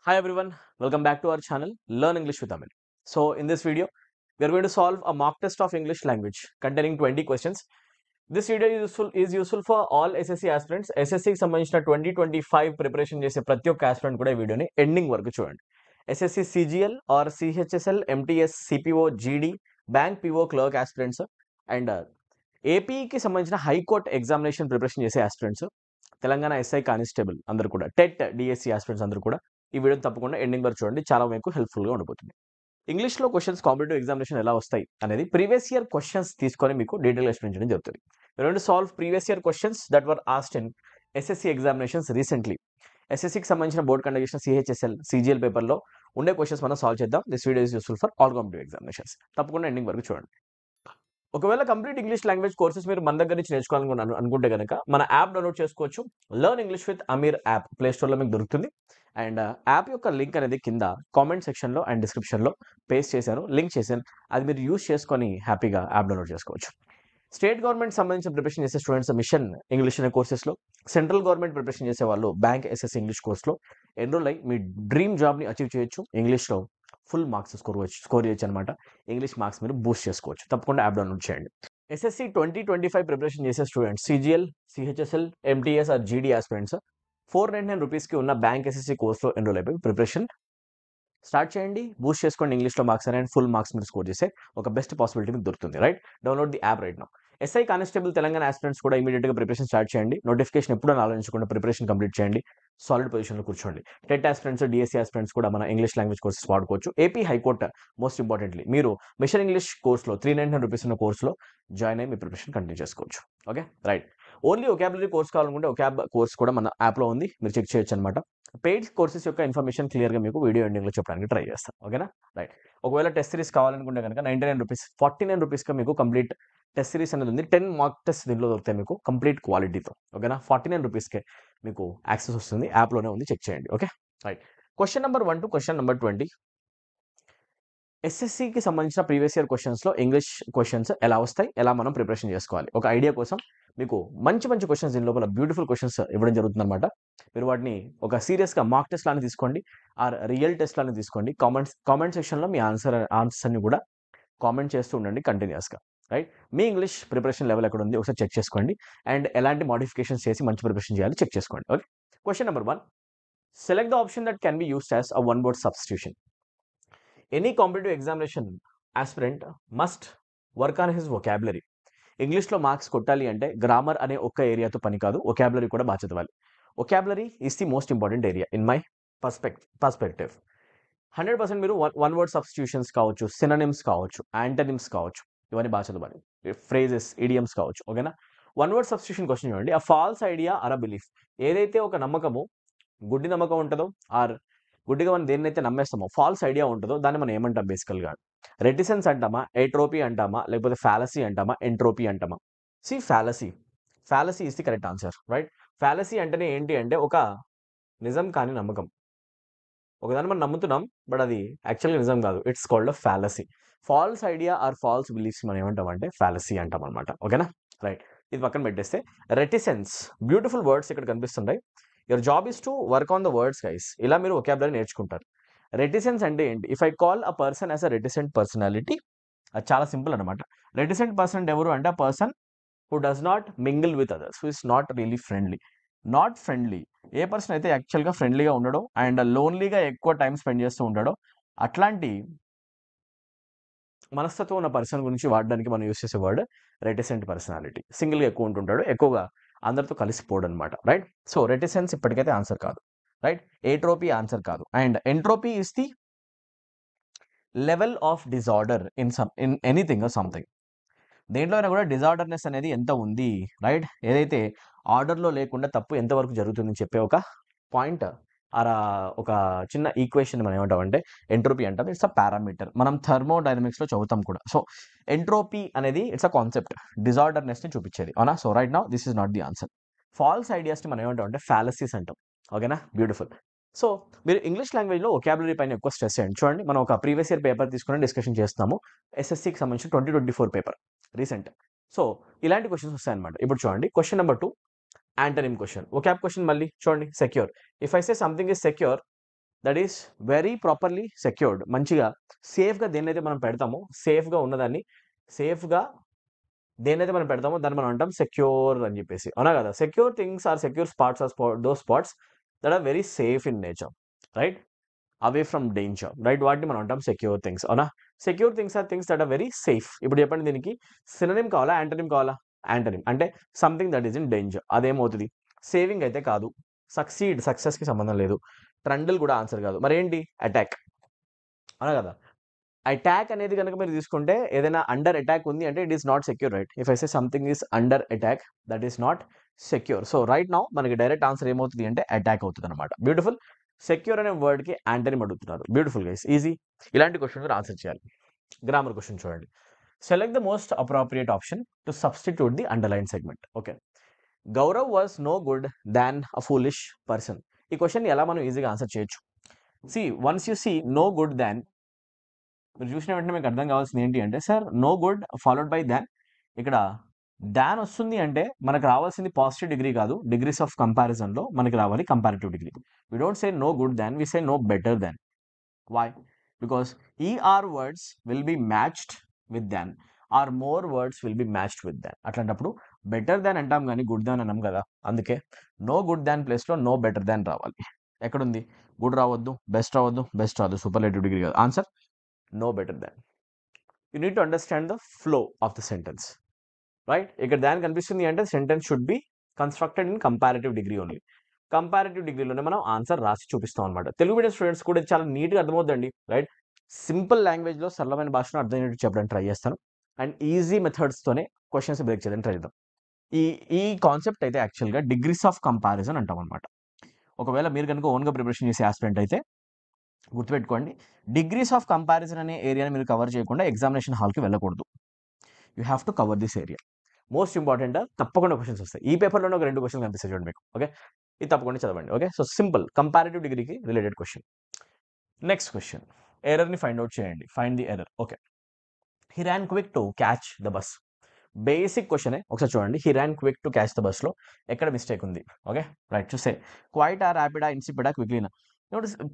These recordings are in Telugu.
Hi everyone, welcome back to our channel Learn English with Amir. So in this video, we are going to solve a mock test of English language containing 20 questions. This video is useful for all SSC aspirants. SSC కి సంబంధించిన 2025 ప్రిపరేషన్ చేసే ప్రతి ఒక్క aspirant కూడా ఈ వీడియోని ఎండింగ్ వరకు చూడండి. SSC CGL or CHSL, MTS, CPO, GD, bank PO clerk aspirants and ఏపీకి సంబంధించిన హైకోర్ట్ ఎగ్జామినేషన్ ప్రిపరేషన్ చేసే aspirants, తెలంగాణ SI కానిస్టేబుల్ అందరూ కూడా, టెట్ డిఎస్సి aspirants అందరూ కూడా ఈ వీడియో తప్పకుండా ఎండింగ్ వరకు చూడండి. చాలా మీకు హెల్ప్ఫుల్గా ఉండబోతుంది. ఇంగ్లీష్లో క్వశ్చన్స్ కాంపిటేటివ్ ఎగ్జామినేషన్ ఎలా వస్తాయి అనేది ప్రీవియస్ ఇయర్ క్వశ్చన్స్ తీసుకొని మీకు డీటెయిల్ ఎక్స్ప్లెయిన్ చేయడం జరుగుతుంది. మీరు solve previous year questions that were asked in SSC examinations recently. ఎస్ఎస్సికి సంబంధించిన బోర్డ్ కండక్ట్ చేసిన సిహెచ్ఎస్ఎల్ సిజిఎల్ పేపర్లో ఉండే క్వశ్చన్స్ మనం సాల్వ్ చేద్దాం. This video is useful for all competitive examinations. తప్పకుండా ఎండింగ్ వరకు చూడండి. ఒకవేళ కంప్లీట్ ఇంగ్లీష్ లాంగ్వేజ్ కోర్సెస్ మీరు మన దగ్గర నుంచి నేర్చుకోవాలని అనుకుంటే కనుక మన యాప్ డౌన్లోడ్ చేసుకోవచ్చు. Learn English with Aamir app play స్టోర్లో మీకు దొరుకుతుంది. అండ్ యాప్ యొక్క లింక్ అనేది కింద కామెంట్ సెక్షన్లో అండ్ డిస్క్రిప్షన్లో పేస్ట్ చేశాను, లింక్ చేశాను. అది మీరు యూస్ చేసుకొని హ్యాపీగా యాప్ డౌన్లోడ్ చేసుకోవచ్చు. స్టేట్ గవర్నమెంట్ సంబంధించిన ప్రిపరేషన్ చేసే స్టూడెంట్స్ మిషన్ ఇంగ్లీష్ అనే కోర్సెస్లో, సెంట్రల్ గవర్నమెంట్ ప్రిపరేషన్ చేసే వాళ్ళు బ్యాంక్ ఎస్ఎస్సి ఇంగ్లీష్ కోర్స్లో ఎన్రోల్ అయ్యి మీ డ్రీమ్ జాబ్ని అచీవ్ చేయొచ్చు. ఇంగ్లీష్లో ఫుల్ మార్క్స్ స్కోర్ చేయొచ్చు అనమాట. ఇంగ్లీష్ మార్క్స్ మీరు బూస్ట్ చేసుకోవచ్చు. తప్పకుండా యాప్ డౌన్లోడ్ చేయండి. ఎస్ఎస్సి 2025 ప్రిపరేషన్ చేసే students CGL, CHSL, MTS or GD aspirants 499 రూపీస్కి ఉన్న బ్యాంక్ ఎస్ఎస్సి కోర్స్లో ఎన్రోల్ అయిపోయి ప్రిపరేషన్ స్టార్ట్ చేయండి. బూస్ట్ చేసుకోండి ఇంగ్లీష్లో మార్క్స్ అండ్ ఫుల్ మార్క్స్ మీరు స్కోర్ చేసే ఒక బెస్ట్ పాసిబిలిటీ మీకు దొరుకుతుంది. Right, download the app right now. SI constable Telangana aspirants కూడా ఇమీడియట్గా ప్రిపరేషన్ స్టార్ట్ చేయండి. నోటిఫికేషన్ ఎప్పుడూ ఆలోచించకుండా ప్రిపరేషన్ కంప్లీట్ చేయండి. సాలిడ్ పొజిషన్లో కూర్చోండి. టెట్ ఆస్పిరెంట్స్, డిఎస్సీ ఆస్పిరెంట్స్ కూడా మన ఇంగ్లీష్ లాంగ్వేజ్ కోర్సెస్ వాడుకోవచ్చు. ఏపీ హైకోర్టు మోస్ట్ ఇంపార్టెంట్లీ మీరు మిషన్ ఇంగ్లీష్ కోర్స్లో 399 రూపీస్ ఉన్న కోర్సులో జాయిన్ అయ్యి మీ ప్రిపరేషన్ కంటిన్యూ చేసుకోవచ్చు. Okay, right. Only vocabulary course కావాలనుకుంటే ఒకాబ్ కోర్స్ కూడా మన యాప్లో ఉంది, మీరు చెక్ చేయొచ్చు అనమాట. పెయిడ్ కోర్సెస్ యొక్క ఇన్ఫర్మేషన్ క్లియర్గా మీకు వీడియో ఎండింగ్లో చెప్పడానికి ట్రై చేస్తాను. ఓకేనా, రైట్. ఒకవేళ టెస్ట్ సిరీస్ కావాలనుకుంటే కనుక 99 రూపీస్, 49 రూపీస్గా మీకు కంప్లీట్ టెస్ట్ సిరీస్ అనేది ఉంది. 10 మాక్ టెస్ట్ దీంట్లో దొరుకుతాయి మీకు కంప్లీట్ క్వాలిటీతో. ఓకేనా, 49 రూపీస్కే మీకు యాక్సెస్ వస్తుంది, యాప్లోనే ఉంది, చెక్ చేయండి. Okay, right. Question number 1 to question number 20. ఎస్ఎస్సికి సంబంధించిన ప్రీవియస్ ఇయర్ క్వశ్చన్స్లో ఇంగ్లీష్ క్వశ్చన్స్ ఎలా వస్తాయి, ఎలా మనం ప్రిపరేషన్ చేసుకోవాలి, ఒక ఐడియా కోసం మీకు మంచి మంచి క్వశ్చన్స్ దీని లోపల బ్యూటిఫుల్ క్వశ్చన్స్ ఇవ్వడం జరుగుతుంది అనమాట. మీరు వాటిని ఒక సీరియస్గా మాక్ టెస్ట్ లాని తీసుకోండి, ఆర్ రియల్ టెస్ట్ లాని తీసుకోండి. కామెంట్ సెక్షన్లో మీ ఆన్సర్స్ అన్ని కూడా కామెంట్ చేస్తూ ఉండండి కంటిన్యూస్గా. రైట్, మీ ఇంగ్లీష్ ప్రిపరేషన్ లెవెల్ ఎక్కడ ఉంది ఒకసారి చెక్ చేసుకోండి. అండ్ ఎలాంటి మోడిఫికేషన్స్ చేసి మంచి ప్రిపరేషన్ చేయాలి చెక్ చేసుకోండి. Okay, question number 1. Select the option that can be used as a one word substitution. Any competitive examination aspirant must work on his vocabulary. ఇంగ్లీష్లో మార్క్స్ కొట్టాలి అంటే గ్రామర్ అనే ఒక్క ఏరియాతో పని కాదు, వొకాబులరీ కూడా బాగా చదవాలి. Vocabulary is the most important area in my perspective. 100% మీరు వన్ వర్డ్ సబ్స్టిట్యూషన్స్ కావచ్చు, సినోనిమ్స్ కావచ్చు, యాంటనిమ్స్ కావచ్చు, ఇవన్నీ బాగా చదవాలి. ఫ్రేజెస్, ఇడియమ్స్ కావచ్చు. ఓకేనా, వన్ వర్డ్ సబ్స్టిట్యూషన్ క్వశ్చన్ చూడండి. A false idea or a belief. ఏదైతే ఒక నమ్మకము, గుడ్డి నమ్మకం ఉంటుందో, ఆర్ గుడ్డిగా మనం దేన్నైతే నమ్మేస్తామో ఫాల్స్ ఐడియా ఉంటుందో దాన్ని మనం ఏమంటాం బేసికల్గా? రెటిసెన్స్ అంటామా, ఏట్రోపీ అంటామా, లేకపోతే ఫ్యాలసీ అంటామా, ఎంట్రోపీ అంటామా? C fallacy is the correct answer. Right, fallacy అంటేనే ఏంటి అంటే ఒక నిజం కాని నమ్మకం. ఒకదాన్ని మనం నమ్ముతున్నాం బట్ అది యాక్చువల్గా నిజం కాదు. It's called a fallacy. False idea or false beliefs మనం ఏమంటాం అంటే ఫ్యాలసీ అంటాం అనమాట. ఓకేనా, రైట్. ఇది పక్కన పెట్టేస్తే రెటిసెన్స్, బ్యూటిఫుల్ వర్డ్స్ ఇక్కడ కనిపిస్తుంటాయి. Your job is to work on the words guys. ఇలా మీరు వొకాబులరీ నేర్చుకుంటారు. రెటిసెన్స్ అంటే ఏంటి? If I call a person as a reticent personality, అది చాలా సింపుల్ అనమాట. రెటిసెంట్ పర్సన్ ఎవరు అంటే ఆ person who does not mingle with others, who is not really friendly. Not friendly, A person అయితే యాక్చువల్గా ఫ్రెండ్లీగా ఉండడో అండ్ లోన్లీగా ఎక్కువ టైం స్పెండ్ చేస్తూ ఉంటాడో అట్లాంటి మనస్తత్వం ఉన్న పర్సన్ గురించి వాడడానికి మనం యూస్ చేసే వర్డ్ రెటిసెంట్ పర్సనాలిటీ. సింగిల్గా ఎక్కువ ఉంటుంటాడు, ఎక్కువగా అందరితో కలిసిపోవడం అనమాట. రైట్, సో రెటిసెన్స్ ఇప్పటికైతే ఆన్సర్ కాదు. రైట్, ఏట్రోపీ ఆన్సర్ కాదు. And entropy is the level of disorder in anything or something. దేంట్లో అయినా కూడా డిజార్డర్నెస్ అనేది ఎంత ఉంది, రైట్, ఏదైతే ఆర్డర్లో లేకుండా తప్పు ఎంతవరకు జరుగుతుందని చెప్పే ఒక పాయింట్ అలా ఒక చిన్న ఈక్వేషన్ మనం ఏమంటామంటే ఎంట్రోపీ అంటాం. It's a parameter. మనం థర్మోడైనమిక్స్లో చదువుతాం కూడా. సో ఎంట్రోపీ అనేది ఇట్స్ అ కాన్సెప్ట్, డిజార్డర్నెస్ని చూపించేది. అవునా, so right now this is not the answer. False ఐడియాస్ని మనం ఏమంటాం అంటే ఫ్యాలసీస్ అంటాం. ఓకేనా, బ్యూటిఫుల్. సో మీరు ఇంగ్లీష్ లాంగ్వేజ్లో వొకాబులరీ పైన ఎక్కువ స్ట్రెస్ చేయండి. చూడండి, మనం ఒక ప్రీవియస్ ఇయర్ పేపర్ తీసుకుని డిస్కషన్ చేస్తున్నాము. ఎస్ఎస్సికి సంబంధించిన 2024 పేపర్ రీసెంట్. సో ఇలాంటి క్వశ్చన్స్ వస్తాయన్నమాట. ఇప్పుడు చూడండి, question number 2 antonym question. Vocab question మళ్ళీ చూడండి. Secure. If I say something is secure, that is very properly secured. మంచిగా సేఫ్గా దేన్నైతే మనం పెడతామో, సేఫ్గా ఉన్నదాన్ని, సేఫ్గా దేన్నైతే మనం పెడతామో దాన్ని మనం అంటాం సెక్యూర్ అని చెప్పేసి, అవునా కదా? Secure things or secure spots are those spots that are very safe in nature, right? Away from danger, right? వాటిని మనం అంటాం సెక్యూర్ థింగ్స్, అవునా? Secure things are things that are very safe. ఇప్పుడు చెప్పండి, దీనికి సినోనిమ్ కావాలా, యాంటోనిమ్ కావాలా? యాంటోనిమ్ అంటే something that is in danger. అదేమవుతుంది? సేవింగ్ అయితే కాదు, సక్సెస్కి సంబంధం లేదు, ట్రండిల్ కూడా ఆన్సర్ కాదు. మరి ఏంటి? అటాక్, అవునా కదా? అటాక్ అనేది కనుక మీరు తీసుకుంటే ఏదైనా అండర్ అటాక్ ఉంది అంటే it is not secure, right? If I say something is under attack, that is not secure. So right now మనకి డైరెక్ట్ ఆన్సర్ ఏమవుతుంది అంటే అటాక్ అవుతుంది అనమాట. బ్యూటిఫుల్. సెక్యూర్ అనే వర్డ్కి యాంటనిమ్ అడుగుతున్నారు. Beautiful guys, easy. ఇలాంటి క్వశ్చన్ మీరు ఆన్సర్ చేయాలి. గ్రామర్ క్వశ్చన్ చూడండి. Select the most appropriate option to substitute the underlined segment. Okay, Gaurav was no good than a foolish person. ఈ క్వశ్చన్ ఎలా మనం ఈజీగా ఆన్సర్ చేయొచ్చు? C once you see no good than, మీరు చూసిన వెంటనే మీకు అర్థం కావాల్సింది ఏంటి అంటే, sir no good followed by than. ఇక్కడ దాన్ వస్తుంది అంటే మనకు రావాల్సింది పాజిటివ్ డిగ్రీ కాదు, డిగ్రీస్ ఆఫ్ కంపారిజన్లో మనకి రావాలి comparative degree. We don't say no good than, we say no better than. Why? Because ER words will be matched with than, or more words will be matched with than. అట్లాంటప్పుడు బెటర్ దాన్ అంటాం కానీ గుడ్ దాన్ అన్నాం కదా. అందుకే నో గుడ్ దాన్ ప్లేస్లో నో బెటర్ దాన్ రావాలి. ఎక్కడుంది? గుడ్ రావద్దు, బెస్ట్ రావద్దు, బెస్ట్ రావద్దు, సూపర్లేటివ్ డిగ్రీ కాదు. Answer no better than. You need to understand the flow of the sentence, right? ఇక్కడ దాని కనిపిస్తుంది అంటే sentence should be constructed in comparative degree only. Comparative డిగ్రీలోనే మనం ఆన్సర్ రాసి చూపిస్తాం అనమాట. తెలుగు మీడియం స్టూడెంట్స్ కూడా చాలా నీట్గా అర్థమవుతుందండి, రైట్? సింపుల్ లాంగ్వేజ్లో సరళమైన భాషలో అర్థమయ్యేట్టు చెప్పడానికి ట్రై చేస్తాను, అండ్ ఈజీ మెథడ్స్తోనే క్వశ్చన్స్ బ్రేక్ చేయడానికి ట్రై చేద్దాం. ఈ కాన్సెప్ట్ అయితే యాక్చువల్గా డిగ్రీస్ ఆఫ్ కంపారిజన్ అంటాం అనమాట. ఒకవేళ మీరు కనుక ఓన్గా ప్రిపరేషన్ చేసే ఆస్పిరెంట్ అయితే గుర్తుపెట్టుకోండి, డిగ్రీస్ ఆఫ్ కంపారిజన్ అనే ఏరియాని మీరు కవర్ చేయకుండా ఎగ్జామినేషన్ హాల్కి వెళ్ళకూడదు. You have to cover this area. Most important, తప్పకుండా క్వశ్చన్స్ వస్తాయి. ఈ పేపర్లోనే ఒక 2 క్వశ్చన్స్ కనిపిస్తాయి చూడండి మీకు. ఓకే, ఇది తప్పకుండా చదవండి. ఓకే, సో సింపుల్ కంపారిటివ్ డిగ్రీకి రిలేటెడ్ క్వశ్చన్. నెక్స్ట్ క్వశ్చన్, ఎర్రర్ని ఫైండ్ అవుట్ చేయండి. Find the error. Okay, he ran quick to catch the bus. Basic క్వశ్చనే, ఒకసారి చూడండి. He ran quick to catch the బస్లో ఎక్కడ మిస్టేక్ ఉంది? Okay, right. చూస్తే క్వైటా, ర్యాపిడా, ఇన్సిపిడా, క్విక్లీనా.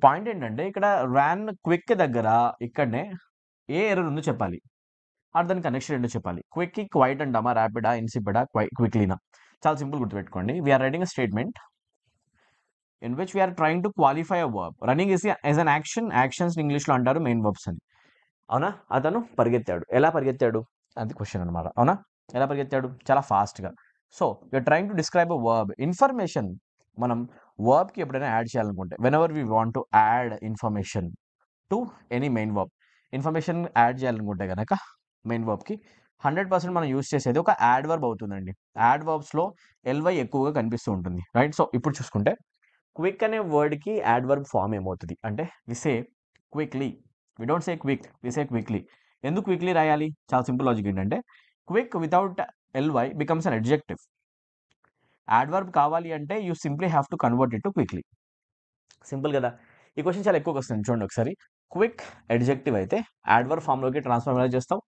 పాయింట్ ఏంటంటే ఇక్కడ ర్యాన్ క్విక్ దగ్గర ఇక్కడనే ఏ ఎర్రర్ ఉందో చెప్పాలి, దాని కనెక్షన్ ఏంటో చెప్పాలి. క్విక్కి క్వైట్ అంటామా, ర్యాపిడా, ఇన్సిపిడా, క్విక్లీనా? చాలా సింపుల్, గుర్తుపెట్టుకోండి. We're writing a statement in which we're trying to qualify a verb. Running is as an action. Actions ఇంగ్లీష్లో అంటారు మెయిన్ వర్బ్స్ అని. అవునా? అతను పరిగెత్తాడు. ఎలా పరిగెత్తాడు? అది క్వశ్చన్ అనమాట. అవునా? ఎలా పరిగెత్తాడు? చాలా ఫాస్ట్గా. So you're trying to describe a verb. Information మనం వర్బ్కి ఎప్పుడైనా యాడ్ చేయాలనుకుంటే, whenever we want to add information to any main verb, information add చేయాలనుకుంటే కనుక మెయిన్ వర్బ్కి 100% మనం యూజ్ చేసేది ఒక యాడ్ వర్బ్ అవుతుందండి. యాడ్ వర్బ్స్లో ఎల్వై ఎక్కువగా కనిపిస్తూ ఉంటుంది, రైట్? సో ఇప్పుడు చూసుకుంటే క్విక్ అనే వర్డ్కి యాడ్ వర్బ్ ఫామ్ ఏమవుతుంది అంటే, we say quickly. We don't say quick, we say quickly. ఎందుకు క్విక్లీ రాయాలి? చాలా సింపుల్ లాజిక్ ఏంటంటే, quick without LY becomes an adjective. Adverb కావాలి అంటే you simply have to convert it to quickly. Simple కదా. ఈ క్వశ్చన్ చాలా ఎక్కువగా వస్తుంది చూడండి ఒకసారి. క్విక్ అడ్జెక్టివ్ అయితే యాడ్వర్బ్ ఫామ్లోకి ట్రాన్స్ఫార్మ్ ఎలా చేస్తాం?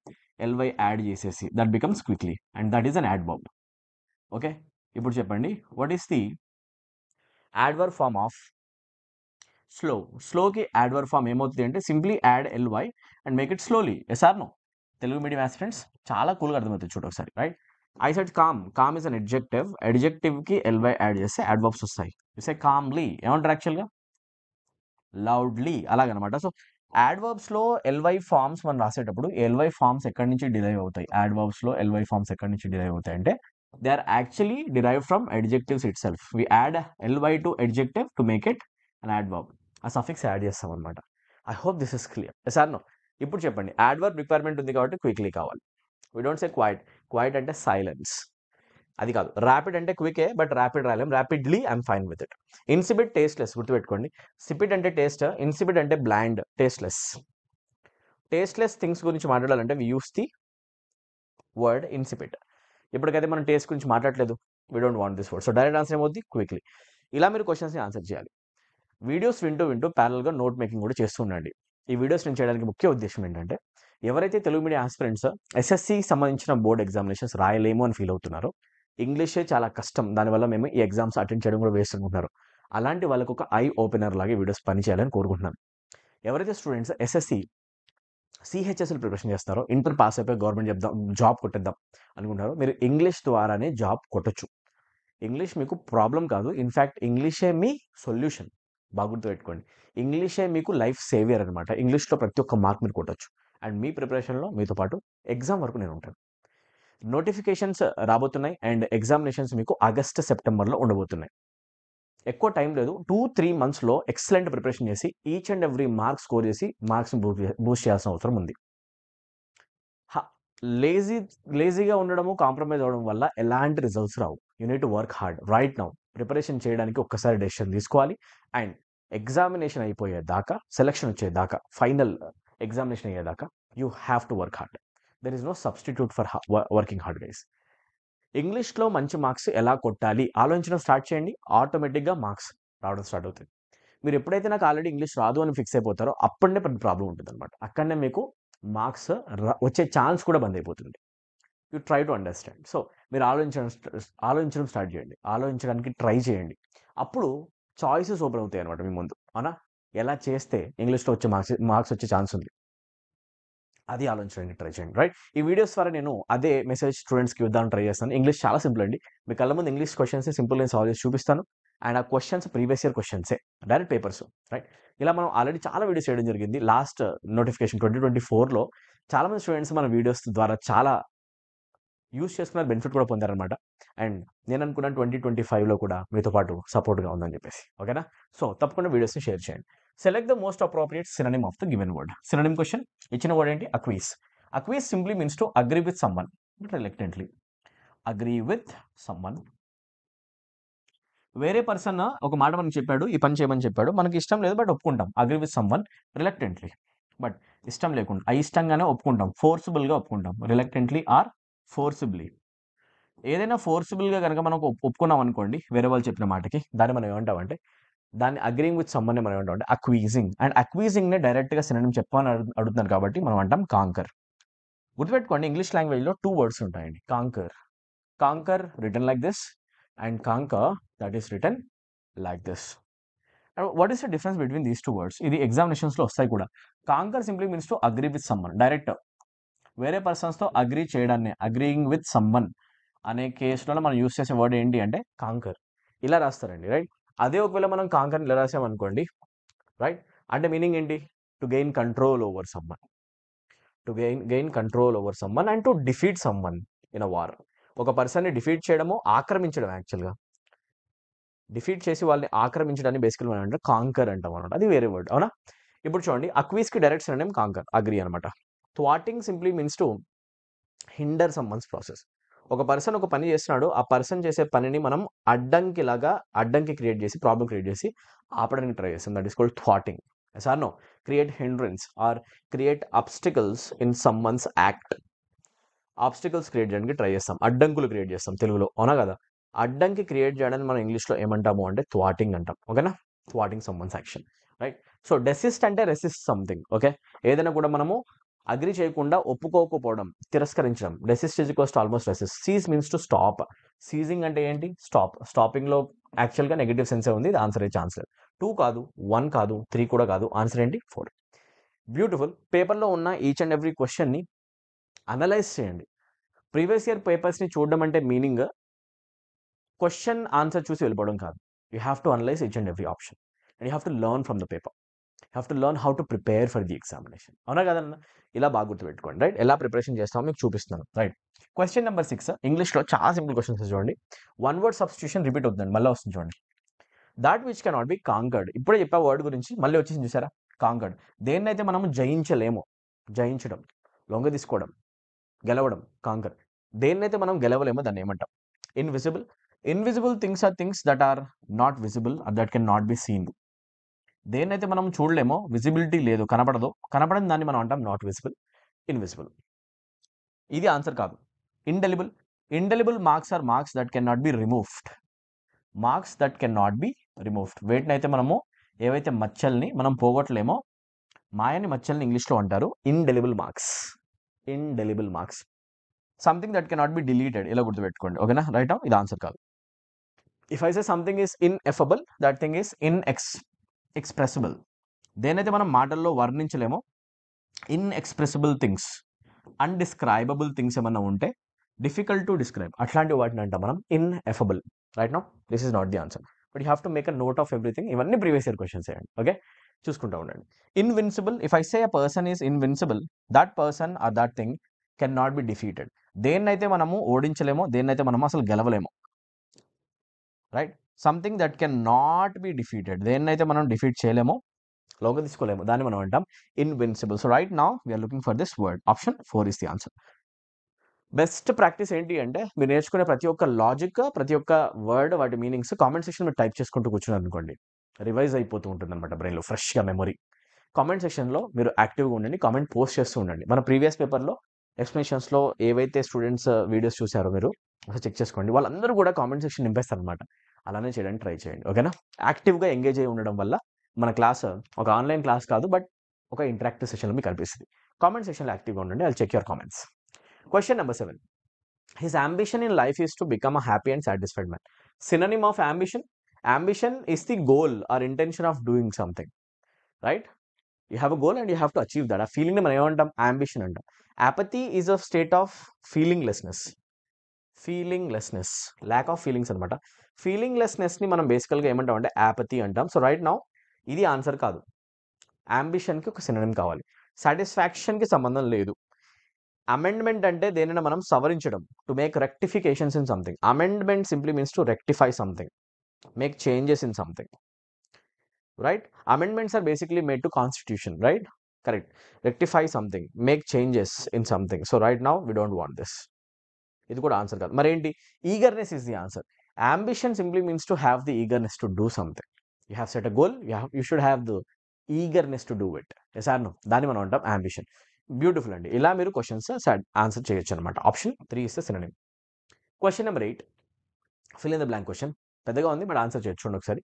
ఎల్వై యాడ్ చేసేసి that becomes quickly, and that is an adverb. Okay, ఇప్పుడు చెప్పండి, what is the adverb form of slow? స్లోకి యాడ్వర్బ్ ఫామ్ ఏమవుతుంది అంటే, simply add L Y and make it slowly. Yes or no? Telugu medium aspirants చాలా కూల్గా అర్థమవుతుంది చూడు ఒకసారి, right? I said calm. Calm is an adjective. Adjective కి ly యాడ్ చేస్తే adverbs వస్తాయి. You say calmly. ఏమంటారు యాక్చువల్గా? లౌడ్లీ, అలాగనమాట. సో యాడ్వర్బ్స్లో ly ఫార్మ్స్ మనం రాసేటప్పుడు ly ఫార్మ్స్ ఎక్కడి నుంచి డిరైవ్ అవుతాయి? యాడ్వర్బ్స్లో ly ఫార్మ్స్ ఎక్కడి నుంచి డిరైవ్ అవుతాయి అంటే, they are actually derive from adjectives itself. We add ly to adjective to make it an adverb. ఆ సఫిక్స్ యాడ్ చేస్తాం అనమాట. I hope this is clear. Sir no? ఇప్పుడు చెప్పండి, యాడ్వర్బ్ రిక్వైర్మెంట్ ఉంది కాబట్టి క్విక్లీ కావాలి. We don't say quiet. Quiet అంటే సైలెన్స్, అది కాదు. ర్యాపిడ్ అంటే క్వికే, బట్ ర్యాపిడ్ రాయలేం. Rapidly I'm fine with it. Insipid tasteless, గుర్తుపెట్టుకోండి. సిపిడ్ అంటే టేస్ట్, ఇన్సిపిడ్ అంటే బ్లాండ్, టేస్ట్లెస్. టేస్ట్లెస్ థింగ్స్ గురించి మాట్లాడాలంటే వి యూస్ ది వర్డ్ ఇన్సిపిడ్. ఇప్పటికైతే మనం టేస్ట్ గురించి మాట్లాడలేదు, we don't want this word. So direct answer ఏమవుద్ది? క్విక్లీ. ఇలా మీరు క్వశ్చన్స్ని ఆన్సర్ చేయాలి. వీడియోస్ వింటూ ప్యారల్గా నోట్ మేకింగ్ కూడా చేస్తూ ఉండండి. ఈ వీడియోస్ నేను చేయడానికి ముఖ్య ఉద్దేశం ఏంటంటే, ఎవరైతే తెలుగు మీడియం ఆస్పిరెంట్స్ ఎస్ఎస్సికి సంబంధించిన బోర్డ్ ఎగ్జామినేషన్స్ రాయలేము అని ఫీల్ అవుతున్నారో, ఇంగ్లీషే చాలా కష్టం, దానివల్ల మేము ఈ ఎగ్జామ్స్ అటెండ్ చేయడం కూడా వేస్ట్ అనుకుంటున్నారు, అలాంటి వాళ్ళకు ఒక ఐ ఓపెనర్ లాగా వీడియోస్ పనిచేయాలని కోరుకుంటున్నాను. ఎవరైతే స్టూడెంట్స్ ఎస్ఎస్సి సిహెచ్ఎస్ఎల్ ప్రిపరేషన్ చేస్తారో, ఇంటర్ పాస్ అయిపోయి గవర్నమెంట్ జాబ్ కొట్టేద్దాం అనుకుంటారో, మీరు ఇంగ్లీష్ ద్వారానే జాబ్ కొట్టొచ్చు. ఇంగ్లీష్ మీకు ప్రాబ్లం కాదు. ఇన్ఫ్యాక్ట్ ఇంగ్లీషే మీ సొల్యూషన్. బాగా గుర్తుపెట్టుకోండి. ఇంగ్లీషే మీకు లైఫ్ సేవియర్ అనమాట. ఇంగ్లీష్లో ప్రతి ఒక్క మార్క్ మీరు కొట్టొచ్చు. అండ్ మీ ప్రిపరేషన్లో మీతో పాటు ఎగ్జామ్ వరకు నేను ఉంటాను. నోటిఫికేషన్స్ రాబోతున్నాయి అండ్ ఎగ్జామినేషన్స్ మీకు ఆగస్ట్ సెప్టెంబర్లో ఉండబోతున్నాయి. ఎక్కువ టైం లేదు. 2-3 మంత్స్లో ఎక్సలెంట్ ప్రిపరేషన్ చేసి each and every mark score చేసి మార్క్స్ని బూస్ట్ చేయాల్సిన అవసరం ఉంది. లేజీగా ఉండడము, కాంప్రమైజ్ అవ్వడం వల్ల ఎలాంటి రిజల్ట్స్ రావు. You need to work hard right now. Preparation చేయడానికి ఒక్కసారి డెసిషన్ తీసుకోవాలి. అండ్ ఎగ్జామినేషన్ అయిపోయేదాకా, సెలక్షన్ వచ్చేదాకా, ఫైనల్ ఎగ్జామినేషన్ అయ్యేదాకా you have to work hard. There is no substitute for working hard guys. ఇంగ్లీష్లో మంచి మార్క్స్ ఎలా కొట్టాలి ఆలోచించడం స్టార్ట్ చేయండి. ఆటోమేటిక్గా మార్క్స్ రావడం స్టార్ట్ అవుతుంది. మీరు ఎప్పుడైతే నాకు ఆల్రెడీ ఇంగ్లీష్ రాదు అని ఫిక్స్ అయిపోతారో అప్పుడే పెద్ద ప్రాబ్లం ఉంటుంది అనమాట. అక్కడనే మీకు మార్క్స్ వచ్చే ఛాన్స్ కూడా బంద్ అయిపోతుంది. You try to understand. So మీరు ఆలోచించడం స్టార్ట్ చేయండి. ఆలోచించడానికి ట్రై చేయండి. అప్పుడు చాయిసెస్ ఓపెన్ అవుతాయి అనమాట మీ ముందు. అవునా? ఎలా చేస్తే ఇంగ్లీష్లో వచ్చే మార్క్స్ వచ్చే ఛాన్స్ ఉంది, అది ఆలోచించడానికి ట్రై చేయండి. రైట్? ఈ వీడియోస్ ద్వారా నేను అదే మెసేజ్ స్టూడెంట్స్కి ఇద్దామని ట్రై చేస్తాను. ఇంగ్లీష్ చాలా సింపుల్ అండి. మీ కళ్ళ ముందు ఇంగ్లీష్ క్వశ్చన్స్ సింపుల్గా సాల్వ్ చేసి చూపిస్తాను. అండ్ ఆ క్వశ్చన్స్ ప్రీవియస్ ఇయర్ క్వశ్చన్సే, డైరెక్ట్ పేపర్స్. రైట్? ఇలా మనం ఆల్రెడీ చాలా వీడియోస్ చేయడం జరిగింది. లాస్ట్ నోటిఫికేషన్ 2024లో చాలామంది స్టూడెంట్స్ మన వీడియోస్ ద్వారా చాలా యూజ్ చేసుకున్నారు, బెనిఫిట్ కూడా పొందారనమాట. అండ్ నేను అనుకున్నాను 2025లో కూడా మీతో పాటు సపోర్ట్గా ఉందని చెప్పేసి. ఓకేనా? సో తప్పకుండా వీడియోస్ని షేర్ చేయండి. Select the most appropriate synonym of the given word. Synonym question ఇచ్చిన వర్డ్ ఏంటి? Acquiesce. Acquiesce simply means to agree with someone but reluctantly. Agree with someone. వేరే పర్సన్ ఒక మాట మనకు చెప్పాడు, ఈ పని చేయమని చెప్పాడు, మనకి ఇష్టం లేదు బట్ ఒప్పుకుంటాం. Agree with someone reluctantly. But ఇష్టం లేకుండా, అయిష్టంగానే ఒప్పుకుంటాం, ఫోర్సిబుల్గా ఒప్పుకుంటాం. Reluctantly or forcibly. ఏదైనా ఫోర్సిబుల్గా కనుక మనం ఒప్పుకున్నాం అనుకోండి వేరే వాళ్ళు చెప్పిన మాటకి, దాన్ని మనం ఏమంటామంటే, దాన్ని అగ్రీయింగ్ విత్ సమ్మన్ మనం ఏమంటామంటే అక్వీజింగ్. అండ్ అక్వీజింగ్నే డైరెక్ట్గా సినోనిమ్ చెప్పని అడుగుతున్నారు కాబట్టి మనం అంటాం కాంకర్. గుర్తుపెట్టుకోండి, ఇంగ్లీష్ లాంగ్వేజ్లో 2 వర్డ్స్ ఉంటాయండి. Concur. Concur written like this and conquer that is written like this. What is the difference between these 2 words? ఇది ఎగ్జామినేషన్స్లో వస్తాయి కూడా. Concur simply means to agree with someone. Direct వేరే పర్సన్స్తో అగ్రీ చేయడాన్ని, అగ్రీయింగ్ విత్ సమ్మన్ అనే కేసులో మనం యూస్ చేసే వర్డ్ ఏంటి అంటే కాంకర్. ఇలా రాస్తారండి. రైట్? అదే ఒకవేళ మనం కాంకర్ ఇలా రాసామనుకోండి, రైట్, అంటే మీనింగ్ ఏంటి? To gain control over someone. To gain control over someone and to defeat someone in a war. ఒక పర్సన్ని డిఫీట్ చేయడము, ఆక్రమించడం. యాక్చువల్గా డిఫీట్ చేసి వాళ్ళని ఆక్రమించడాన్ని బేసికల్ మనం అంటే కాంకర్ అంటాం అనమాట. అది వేరే వర్డ్. అవునా? ఇప్పుడు చూడండి, అక్వీస్కి డైరెక్ట్ సినోనిమ్ కాంకర్, అగ్రీ అనమాట. Thwarting simply means to hinder someone's process. ఒక పర్సన్ ఒక పని చేస్తున్నాడు, ఆ పర్సన్ చేసే పనిని మనం అడ్డంకి క్రియేట్ చేసి, ప్రాబ్లం క్రియేట్ చేసి ఆపడానికి ట్రై చేస్తాం. That is called thwarting. Yes or no? Create hindrance or create obstacles in someone's act. Obstacles create చేయడానికి ట్రై చేస్తాం, అడ్డంకులు క్రియేట్ చేస్తాం తెలుగులో. అవునా కదా? అడ్డంకి క్రియేట్ చేయడానికి మనం ఇంగ్లీష్లో ఏమంటాము అంటే థ్వాటింగ్ అంటాం. ఓకేనా? థ్వాటింగ్ సమ్మన్స్ యాక్షన్. రైట్? సో డెసిస్ట్ అంటే రెసిస్ట్ సంథింగ్. ఓకే? ఏదైనా కూడా మనము అగ్రి చేయకుండా, ఒప్పుకోకపోవడం, తిరస్కరించడం. Desist is equals to almost resist. Cease means to stop. Ceasing అంటే ఏంటి? స్టాప్. స్టాపింగ్లో యాక్చువల్గా నెగిటివ్ సెన్సే ఉంది. ఇది ఆన్సర్ అయ్యే ఛాన్స్ లేదు. 2 కాదు, 1 కాదు, 3 కూడా కాదు. ఆన్సర్ ఏంటి? 4. బ్యూటిఫుల్. పేపర్లో ఉన్న ఈచ్ అండ్ ఎవ్రీ క్వశ్చన్ని అనలైజ్ చేయండి. ప్రీవియస్ ఇయర్ పేపర్స్ని చూడడం అంటే మీనింగ్ క్వశ్చన్ ఆన్సర్ చూసి వెళ్ళిపోవడం కాదు. You have to analyse each and every option and you have to learn from the paper. You have to learn how to prepare for the examination. అవునా కదన్నా? ఇలా బాగా గుర్తుపెట్టుకోండి. రైట్? ఎలా ప్రిపరేషన్ చేస్తామో మీకు చూపిస్తున్నాను. రైట్? క్వశ్చన్ నెంబర్ 6 ఇంగ్లీష్లో చాలా సింపుల్ క్వశ్చన్స్ చూడండి. 1 వర్డ్ సబ్స్టిట్యూషన్ రిపీట్ అవుతుందండి, మళ్ళీ వస్తుంది చూడండి. That which cannot be conquered. ఇప్పుడే చెప్పా వర్డ్ గురించి, మళ్ళీ వచ్చేసి చూసారా? కాంకర్డ్. దేన్నైతే మనము జయించలేము, జయించడం, లొంగ తీసుకోవడం, గెలవడం, కాంకర్. దేన్నైతే మనం గెలవలేమో దాన్ని ఏమంటాం? Invisible. Invisible things are things that are not visible or that can not be seen. దేన్నైతే మనం చూడలేమో, విజిబిలిటీ లేదు, కనపడదు, కనపడని దాన్ని మనం అంటాం నాట్ విజిబుల్, ఇన్విజిబుల్. ఇది ఆన్సర్ కాదు. Indelible. Indelible marks are marks that can not be removed. Marks that can not be removed. వేటినైతే మనము, ఏవైతే మచ్చల్ని మనం పోగొట్టలేమో, మాయని మచ్చల్ని ఇంగ్లీష్లో అంటారు indelible marks. Indelible marks. Something that can not be deleted. ఇలా గుర్తుపెట్టుకోండి. ఓకేనా? రైట్? ఇది ఆన్సర్ కాదు. If I say something is ineffable, that thing is expressible. దేనైతే మనం మాటల్లో వర్ణించలేమో, ఇన్ఎక్స్ప్రెసిబుల్ థింగ్స్, అన్డిస్క్రైబబుల్ థింగ్స్ ఏమన్నా ఉంటే, డిఫికల్ట్ టు డిస్క్రైబ్, అట్లాంటి వాటిని అంటాం మనం ineffable. Right now this is not the answer, but you have to make a note of everything. ఇవన్నీ ప్రీవియస్ ఇయర్ క్వశ్చన్స్ చేయండి. ఓకే, చూసుకుంటూ ఉండండి. Invincible, if I say a person is invincible, that person or that thing can not be defeated. దేన్నైతే మనము ఓడించలేమో, దేన్నైతే మనము అసలు గెలవలేమో. Right, something that can not be defeated, దేన్నైతే మనం డిఫీట్ చేయలేమో, లోగా తీసుకోలేము, దాన్ని మనం అంటాం invincible. So right now we're looking for this word. Option 4 is the answer. Best practice ఏంటి అంటే, మీరు నేర్చుకునే ప్రతి ఒక్క లాజిక్, ప్రతి ఒక్క వర్డ్, వాటి మీనింగ్స్ కామెంట్ సెక్షన్ మీరు టైప్ చేసుకుంటూ కూర్చున్నారు అనుకోండి, రివైజ్ అయిపోతూ ఉంటుంది అనమాట బ్రెయిన్లో, ఫ్రెష్గా మెమరీ. కామెంట్ సెక్షన్లో మీరు యాక్టివ్గా ఉండండి, కామెంట్ పోస్ట్ చేస్తూ ఉండండి. మన ప్రీవియస్ పేపర్లో ఎక్స్ప్లెనేషన్స్లో ఏవైతే స్టూడెంట్స్ వీడియోస్ చూసారో మీరు ఒకసారి చెక్ చేసుకోండి. వాళ్ళందరూ కూడా కామెంట్ సెక్షన్ నింపేస్తారు అనమాట. అలానే చేయడానికి ట్రై చేయండి. ఓకేనా, యాక్టివ్గా ఎంగేజ్ అయి ఉండడం వల్ల మన క్లాస్ ఒక ఆన్లైన్ క్లాస్ కాదు, బట్ ఒక ఇంటరాక్టివ్ సెషన్లో మీకు కనిపిస్తుంది. కామెంట్ సెక్షన్లో యాక్టివ్గా ఉండండి. I'll check your comments. Question number 7. His ambition in life is to become a happy and satisfied man. Synonym of ambition. Ambition is the goal or intention of doing something. Right? You have a goal and you have to achieve that. A feeling ni మనం ఏమంటాం? Ambition అంటాం. Apathy is a state of feelinglessness. Feelinglessness. Lack of feelings అనమాట. Feelinglessness ని మనం బేసికల్గా ఏమంటాం అంటే apathy అంటాం. సో రైట్ నౌ ఇది ఆన్సర్ కాదు. Ambition కి ఒక సినోనిమ్ కావాలి. Satisfaction కి సంబంధం లేదు. అమెండ్మెంట్ అంటే దేనిని మనం సవరించడం, to make rectifications in something. Amendment simply means to rectify something, make changes in something. Right, amendments are basically made to constitution. Right, correct. Rectify something, make changes in something. So right now we don't want this. ఇది కూడా ఆన్సర్ కాదు. మరేంటి? Eagerness is the answer. Ambition simply means to have the eagerness to do something. You have set a goal, you should have the eagerness to do it. Yes or no? దాన్ని మనం అంటాం అంబిషన్. బ్యూటిఫుల్ అండి. ఇలా మీరు క్వశ్చన్స్ ఆన్సర్ చేయొచ్చు అనమాట. Option 3 is the synonym. Question number 8, fill in the blank question. పెద్దగా ఉంది బట్ ఆన్సర్ చేయొచ్చు ఒకసారి.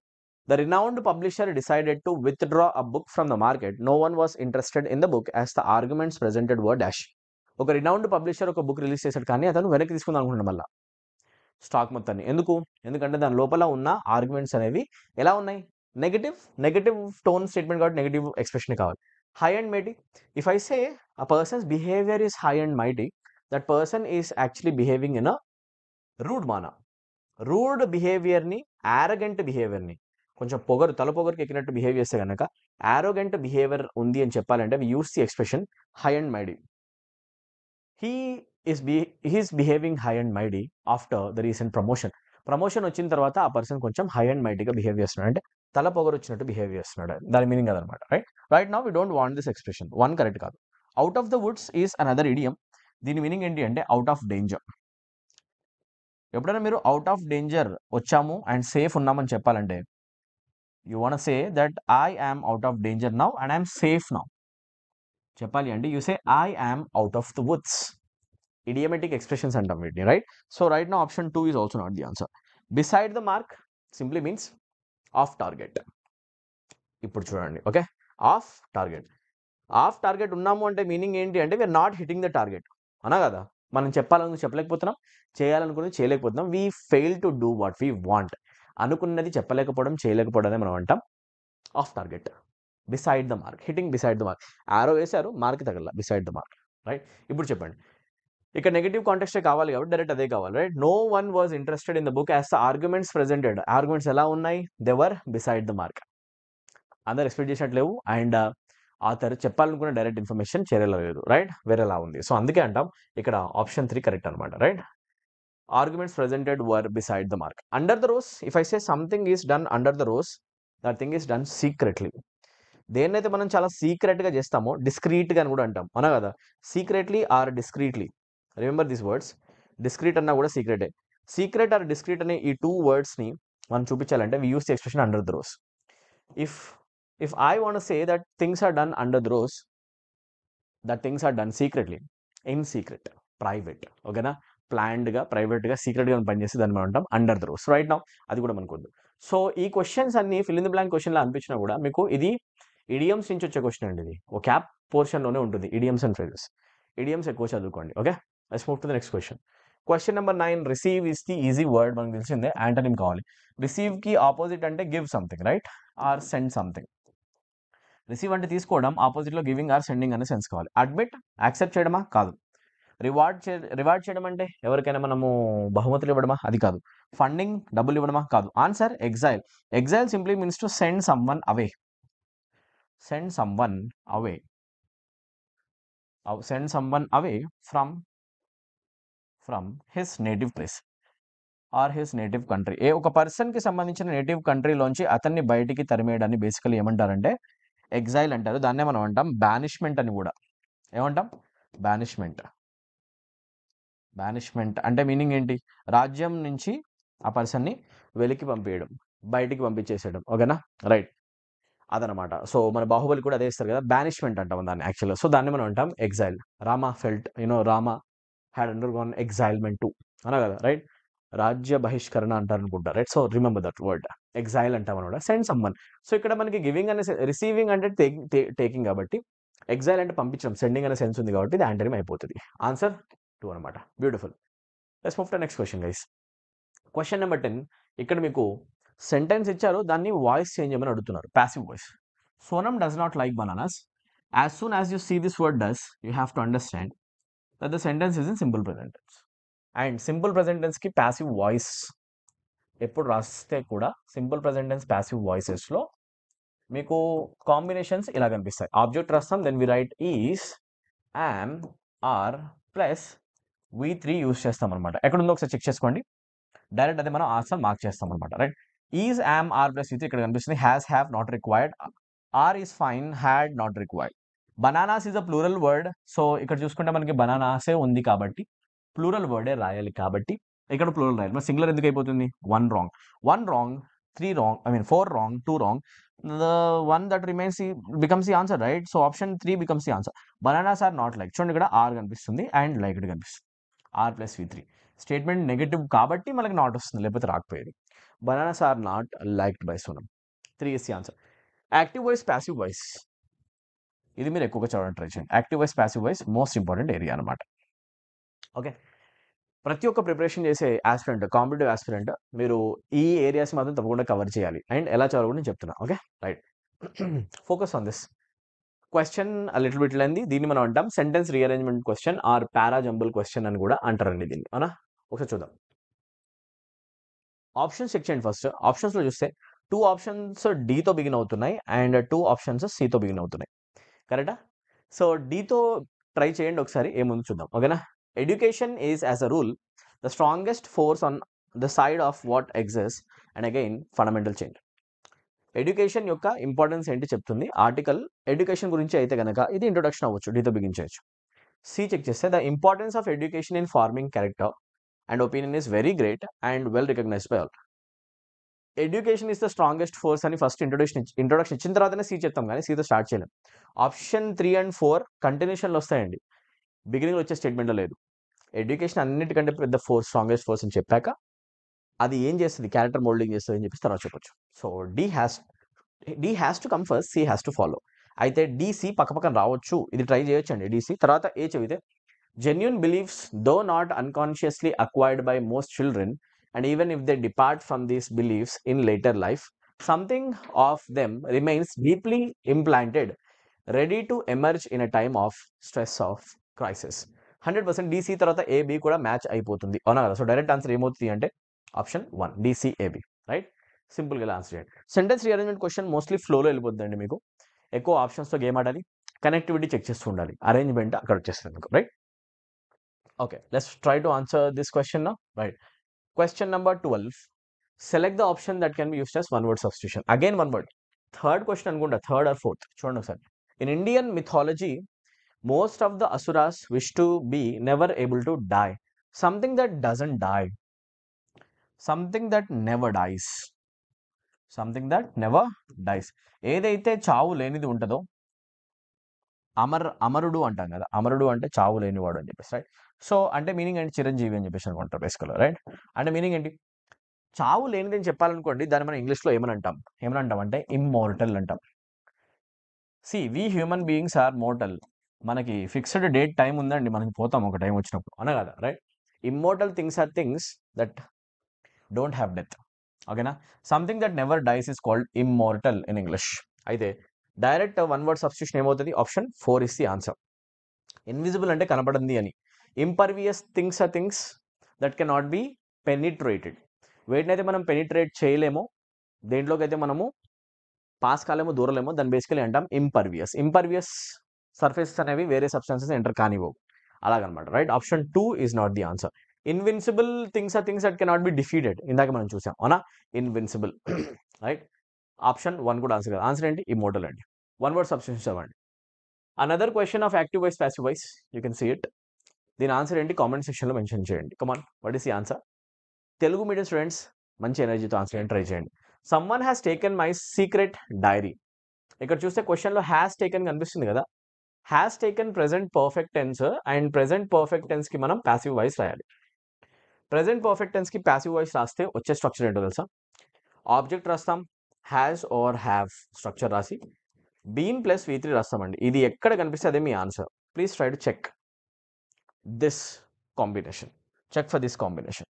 The renowned publisher decided to withdraw a book from the market. No one was interested in the book as the arguments presented were dash. ఒక రినౌండ్ పబ్లిషర్ ఒక బుక్ రిలీజ్ చేశాడు, కానీ అతను వెనక్కి తీసుకుందాం అనుకుంటున్నాడు మళ్ళీ స్టాక్ మొత్తాన్ని. ఎందుకంటే దాని లోపల ఉన్న ఆర్గ్యుమెంట్స్ అనేవి ఎలా ఉన్నాయి? నెగటివ్ టోన్ స్టేట్మెంట్ కాబట్టి నెగటివ్ ఎక్స్ప్రెషన్ కావాలి. High and mighty. If I say a person's behavior is high and mighty, that person is actually behaving in a rude manner. Rude behavior ni, arrogant behavior ni, కొంచెం తల పొగరుకి ఎక్కినట్టు బిహేవ్ చేస్తే కనుక arrogant behavior ఉంది అని చెప్పాలంటే we use the expression high and mighty. He is behaving high and mighty after the recent promotion. Promotion వచ్చిన తర్వాత ఆ పర్సన్ కొంచెం హై అండ్ మైటీగా బిహేవ్ చేస్తున్నాడు, అంటే తల పొగరు వచ్చినట్టు బిహేవ్ చేస్తున్నాడు. దాని మీనింగ్ అదనమాట. Right now we don't want this expression. 1 correct కాదు. Out of the woods is another idiom. దీని మీనింగ్ ఏంటి అంటే అవుట్ ఆఫ్ డేంజర్. ఎప్పుడైనా మీరు అవుట్ ఆఫ్ డేంజర్ వచ్చాము అండ్ సేఫ్ ఉన్నామని చెప్పాలంటే you want say that I am out of danger now and I'm safe now చెప్పాలి అంటే you say I am out of the woods. Idiomatic expressions అంటాం వీటిని. Right, so right now option 2 is also not the answer. Beside the mark simply means of target. ఇప్పుడు చూడండి, ఓకే, ఆఫ్ టార్గెట్ ఉన్నాము అంటే మీనింగ్ ఏంటి అంటే we are not hitting the target అనా కదా. మనం చెప్పాలనుకుని చెప్పలేకపోతున్నాం, చేయాలనుకుని చేయలేకపోతున్నాం. We fail to do what we want. అనుకున్నది చెప్పలేకపోవడం, చేయలేకపోవడం మనం అంటాం off target. Beside the mark, hitting beside the mark. Arrow వేశారు, మార్క్ తగల, బిసైడ్ ద మార్క్. రైట్, ఇప్పుడు చెప్పండి, ఇక్కడ నెగటివ్ కాంటెక్స్టే కావాలి కాబట్టి డైరెక్ట్ అదే కావాలి. Right, no one was interested in the book as the arguments presented. Arguments ఎలా ఉన్నాయి? They were beside the mark. అందరు ఎక్స్పెక్ట్ చేసినట్లేవు అండ్ ఆథర్ చెప్పాలనుకున్న డైరెక్ట్ ఇన్ఫర్మేషన్ చేరలేదు. రైట్, వేరేలా ఉంది. సో అందుకే అంటాం ఇక్కడ ఆప్షన్ 3 కరెక్ట్ అనమాట. Right, arguments presented were beside the mark. Under the rose, if I say something is done under the rose, that thing is done secretly. దేన్నైతే మనం చాలా సీక్రెట్గా చేస్తామో డిస్క్రీట్గా అని కూడా అంటాం అనా కదా. Secretly or discreetly, remember this words. Discreet అన్నా కూడా సీక్రెటే. సీక్రెట్ ఆర్ డిస్క్రీట్ అనే ఈ 2 వర్డ్స్ని మనం చూపించాలంటే we use the expression under the rose. If I want say that things are done under the rose, that things are done secretly, in secret, private. ఓకేనా, ప్లాన్డ్గా, ప్రైవేట్గా, సీక్రెట్గా పనిచేసి దాన్ని మనం అంటాం under the rose. Right now అది కూడా మనకొద్దు. సో ఈ క్వశ్చన్స్ అన్ని ఫిల్ ఇన్ ది బ్లాంక్ క్వశ్చన్లో అనిపించినా కూడా మీకు ఇది ఇడియమ్స్ నుంచి వచ్చే క్వశ్చన్ అండి. ఇది ఒక క్యాప్ పోర్షన్లోనే ఉంటుంది, ఇడియమ్స్ అండ్ ఫ్రేజెస్. ఇడియమ్స్ ఎక్కువ చదువుకోండి. Okay, let's move to the next question. Question number 9, receive is the easy word, మనకు తెలిసిందే. యాంటనిమ్ కావాలి. రిసీవ్ కి ఆపోజిట్ అంటే give something, right, or send something. Receive అంటే తీసుకోవడం, ఆపోజిట్ లో గివింగ్ ఆర్ సెండింగ్ అనే సెన్స్ కావాలి. అడ్మిట్ యాక్సెప్ట్ చేయడమా? కాదు. రివార్డ్ చేయడం అంటే ఎవరికైనా మనము బహుమతులు ఇవ్వడమా? అది కాదు. ఫండింగ్, డబ్బులు ఇవ్వడమా? కాదు. Answer exile. Exile simply means to send someone away. Send someone away. Send someone away from his native place or his native country. ఒక పర్సన్ కి సంబంధించిన నేటివ్ కంట్రీలోంచి అతన్ని బయటికి తరిమేయడాన్ని బేసికలీ ఏమంటారంటే ఎగ్జైల్ అంటారు. దాన్నే మనం అంటాం బానిష్మెంట్ అని కూడా. ఏమంటాం? బానిష్మెంట్. అంటే మీనింగ్ ఏంటి? రాజ్యం నుంచి ఆ పర్సన్ని వెలికి పంపేయడం, బయటికి పంపించేసేయడం. ఓకేనా? రైట్, అదనమాట. సో మన బాహుబలి కూడా అదే ఇస్తారు కదా, బానిష్మెంట్ అంటాం దాన్ని యాక్చువల్గా. సో దాన్ని మనం అంటాం exile. Rama felt, Rama had undergone exilement to అనా కదా, రైట్. రాజ్య బహిష్కరణ అంటారు అనుకుంటా, right. So remember that word, exile అంటాం అనమాట. Send someone. సో ఇక్కడ మనకి గివింగ్ అనే, రిసీవింగ్ అంటే టేకింగ్ కాబట్టి, ఎగ్జైల్ అంటే పంపించడం, సెండింగ్ అనే సెన్స్ ఉంది కాబట్టి ఇది యాంటనిమ్ అయిపోతుంది. ఆన్సర్ 2 అనమాట. Beautiful. Let's move to next question guys. Question number 10. ఇక్కడ మీకు సెంటెన్స్ ఇచ్చారు, దాన్ని వాయిస్ చేంజ్ చేయమని అడుగుతున్నారు. Passive voice. Sonam does not like bananas. As soon as you see this word does, you have to understand that the sentence is in simple present tense. And simple present tense కి ప్యాసివ్ వాయిస్ ఎప్పుడు రాస్తే కూడా simple present tense passive voices లో మీకు కాంబినేషన్స్ ఇలా కనిపిస్తాయి. ఆబ్జెక్ట్ రాస్తాం, then we write is, am, are plus V3 use చేస్తాం అనమాట. ఎక్కడుందో ఒకసారి చెక్ చేసుకోండి. డైరెక్ట్ అదే మనం ఆన్సర్ మార్క్ చేస్తాం అనమాట, right. Is, am, are plus V3 ఇక్కడ కనిపిస్తుంది. Has, have not required. Are is fine, had not required. Bananas is a plural word. So ఇక్కడ చూసుకుంటే మనకి బనానాసే ఉంది కాబట్టి ప్లూరల్ వర్డే రాయాలి, కాబట్టి ఇక్కడ ప్లూరల్ రాయాలి. మరి సింగులర్ ఎందుకు అయిపోతుంది? 1 wrong, 3 wrong, 4 wrong, 2 wrong. The one that remains becomes the answer, right? So option 3 becomes the answer. Bananas are not liked. చూడండి, ఇక్కడ ఆర్ కనిపిస్తుంది అండ్ లైక్డ్ కనిపిస్తుంది. Are plus V3. Statement negative కాబట్టి మనకి నాట్ వస్తుంది, లేకపోతే రాకపోయేది. Bananas are not liked by Sonam. 3 is the answer. Active voice, passive voice, ఇది మీరు ఎక్కువగా చదవడం ట్రై చేయండి. Active voice, passive voice most important area అనమాట. ఓకే, ప్రతి ఒక్క ప్రిపరేషన్ చేసే ఆస్పిరెంట్, కాంపిటేటివ్ ఆస్పిరెంట్, మీరు ఈ ఏరియాస్ మాత్రం తప్పకుండా కవర్ చేయాలి. అండ్ ఎలా చదవాలి నేను చెప్తున్నా. Okay, right. Focus on this question. Little bit lengthy. దీన్ని మనం అంటాం sentence rearrangement question or parajumble question అని కూడా అంటారండి దీన్ని, అవునా? ఒకసారి చూద్దాం. ఆప్షన్స్ చెక్ చేయండి ఫస్ట్. ఆప్షన్స్ లో చూస్తే 2 ఆప్షన్స్ తో బిగిన్ అవుతున్నాయి అండ్ 2 ఆప్షన్స్ తో బిగిన్ అవుతున్నాయి, కరెక్టా? సో తో ట్రై చేయండి ఒకసారి, ఏముంది చూద్దాం. ఓకేనా? Education is as a rule the strongest force on the side of what exist and again fundamental change. Education యొక్క ఇంపార్టెన్స్ ఏంటి చెప్తుంది ఆర్టికల్. ఎడ్యుకేషన్ గురించి అయితే కనుక ఇది ఇంట్రొడక్షన్ అవ్వచ్చు, డీతో బిగించవచ్చు. సి చెక్ చేస్తే the importance of education in forming character and opinion is very great and well recognised by all. Education is the strongest force అని ఫస్ట్ ఇంట్రొడక్షన్ ఇచ్చిన తర్వాతనే సి చెప్తాం, కానీ సితో స్టార్ట్ చేయలేం. ఆప్షన్ 3 and 4 కంటిన్యూషన్లో వస్తాయండి, బిగినింగ్ వచ్చే స్టేట్మెంట్లో లేదు. ఎడ్యుకేషన్ అన్నిటికంటే పెద్ద ఫోర్స్, స్ట్రాంగెస్ట్ ఫోర్స్ అని చెప్పాక అది ఏం చేస్తుంది, క్యారెక్టర్ మోల్డింగ్ చేస్తుంది అని చెప్పి తర్వాత చెప్పొచ్చు. So D has to come first, C has to follow. అయితే డిసి పక్కపక్కన రావచ్చు, ఇది ట్రై చేయొచ్చు అండి. డిసి తర్వాత ఏ చెబితే genuine beliefs though not unconsciously acquired by most children and even if they depart from these beliefs in later life something of them remains deeply implanted ready to emerge in a time of stress of crisis. 100% D C తర్వాత ఏబి కూడా మ్యాచ్ అయిపోతుంది, అవునా కదా? సో డైరెక్ట్ ఆన్సర్ ఏమవుతుంది అంటే ఆప్షన్ 1 డిసిఏబి, రైట్. సింపుల్గా ఇలా ఆన్సర్ చేయండి. సెంటెన్స్ రీఅరేంజ్మెంట్ క్వశ్చన్ మోస్ట్లీ ఫ్లోలో వెళ్ళిపోతుందండి మీకు. ఎక్కువ ఆప్షన్స్తో గేమ్ ఆడాలి, కనెక్టివిటీ చెక్ చేస్తూ ఉండాలి, అరేంజ్మెంట్ అక్కడ వచ్చేస్తుంది మీకు, right. Okay, let's try to answer this question now, right. Question number 12. Select the option that can be used as 1 word substitution. Again 1 word. Third question అనుకుంటా, థర్డ్ ఆర్ ఫోర్త్, చూడండి ఒకసారి. In Indian mythology most of the asuras wish to be never able to die. Something that doesn't die. Something that never dies. Something that never dies. ఏదైతే చావు లేనిది ఉంటుందో అమరుడు అంటాం కదా. అమరుడు అంటే చావు లేనివాడు అని చెప్పేసి, రైట్. సో అంటే మీనింగ్ ఏంటి? చిరంజీవి అని చెప్పేసి అనుకుంటారు బేసికల్గా, రైట్. అంటే మీనింగ్ ఏంటి? చావు లేనిది అని చెప్పాలనుకోండి, దాన్ని మనం ఇంగ్లీష్లో ఏమని అంటాం అంటే ఇమ్మోర్టల్ అంటాం. See we human beings are mortal. మనకి ఫిక్స్డ్ డేట్ టైం ఉందండి, మనకి పోతాం ఒక టైం వచ్చినప్పుడు, అన కదా, right. Immortal things are things that don't have death. ఓకేనా? Something that never dies is called immortal in English. అయితే డైరెక్ట్ వన్ వర్డ్ సబ్స్టిట్యూషన్ ఏమవుతుంది? Option 4 is the answer. Invisible అంటే కనపడింది అని. Impervious things are things that can not be penetrated. వేటినైతే మనం పెనిట్రేట్ చేయలేమో, దేంట్లోకి అయితే మనము పాస్ కాలేమో, దూరలేమో, దాన్ని బేసికలీ అంటాం ఇంపర్వియస్. ఇంపర్వియస్ సర్ఫేసెస్ అనేవి వేరే సబ్స్టెన్సెస్ ఎంటర్ కానివ్వవు, అలాగనమాట. Right? Option 2 is not the answer. Invincible things are things that cannot be defeated. ఇందాక మనం చూసాం, అవునా? ఇన్విన్సిబుల్. రైట్? ఆప్షన్ 1 కూడా ఆన్సర్ కదా. ఆన్సర్ ఏంటి? ఇమ్మోర్టల్ అండి. వన్ వర్డ్ సబ్స్టిట్యూషన్ చదవండి. Another question of active voice, passive voice, you can see it. దీని ఆన్సర్ ఏంటి? కామెంట్ సెక్షన్లో మెన్షన్ చేయండి. Come on, what is the answer? Telugu medium students మంచి ఎనర్జీతో ఆన్సర్ చేయండి, ట్రై చేయండి. Someone has taken my secret diary. ఇక్కడ చూస్తే క్వశ్చన్లో హ్యాస్ టేకెన్ కనిపిస్తుంది కదా. Has taken present perfect tense, and present perfect tense కి మనం ప్యాసివ్ వాయిస్ రాయాలి. ప్రెసెంట్ పర్ఫెక్ట్ టెన్స్ కి ప్యాసివ్ వాయిస్ రాస్తే వచ్చే స్ట్రక్చర్ ఏంటో తెలుసా? ఆబ్జెక్ట్ రాస్తాం, హ్యాస్ ఆర్ హ్యావ్ స్ట్రక్చర్ రాసి బీన్ ప్లస్ V3 రాస్తామండి. ఇది ఎక్కడ కనిపిస్తే అదే మీ answer. Please try to check this combination. Check for this combination.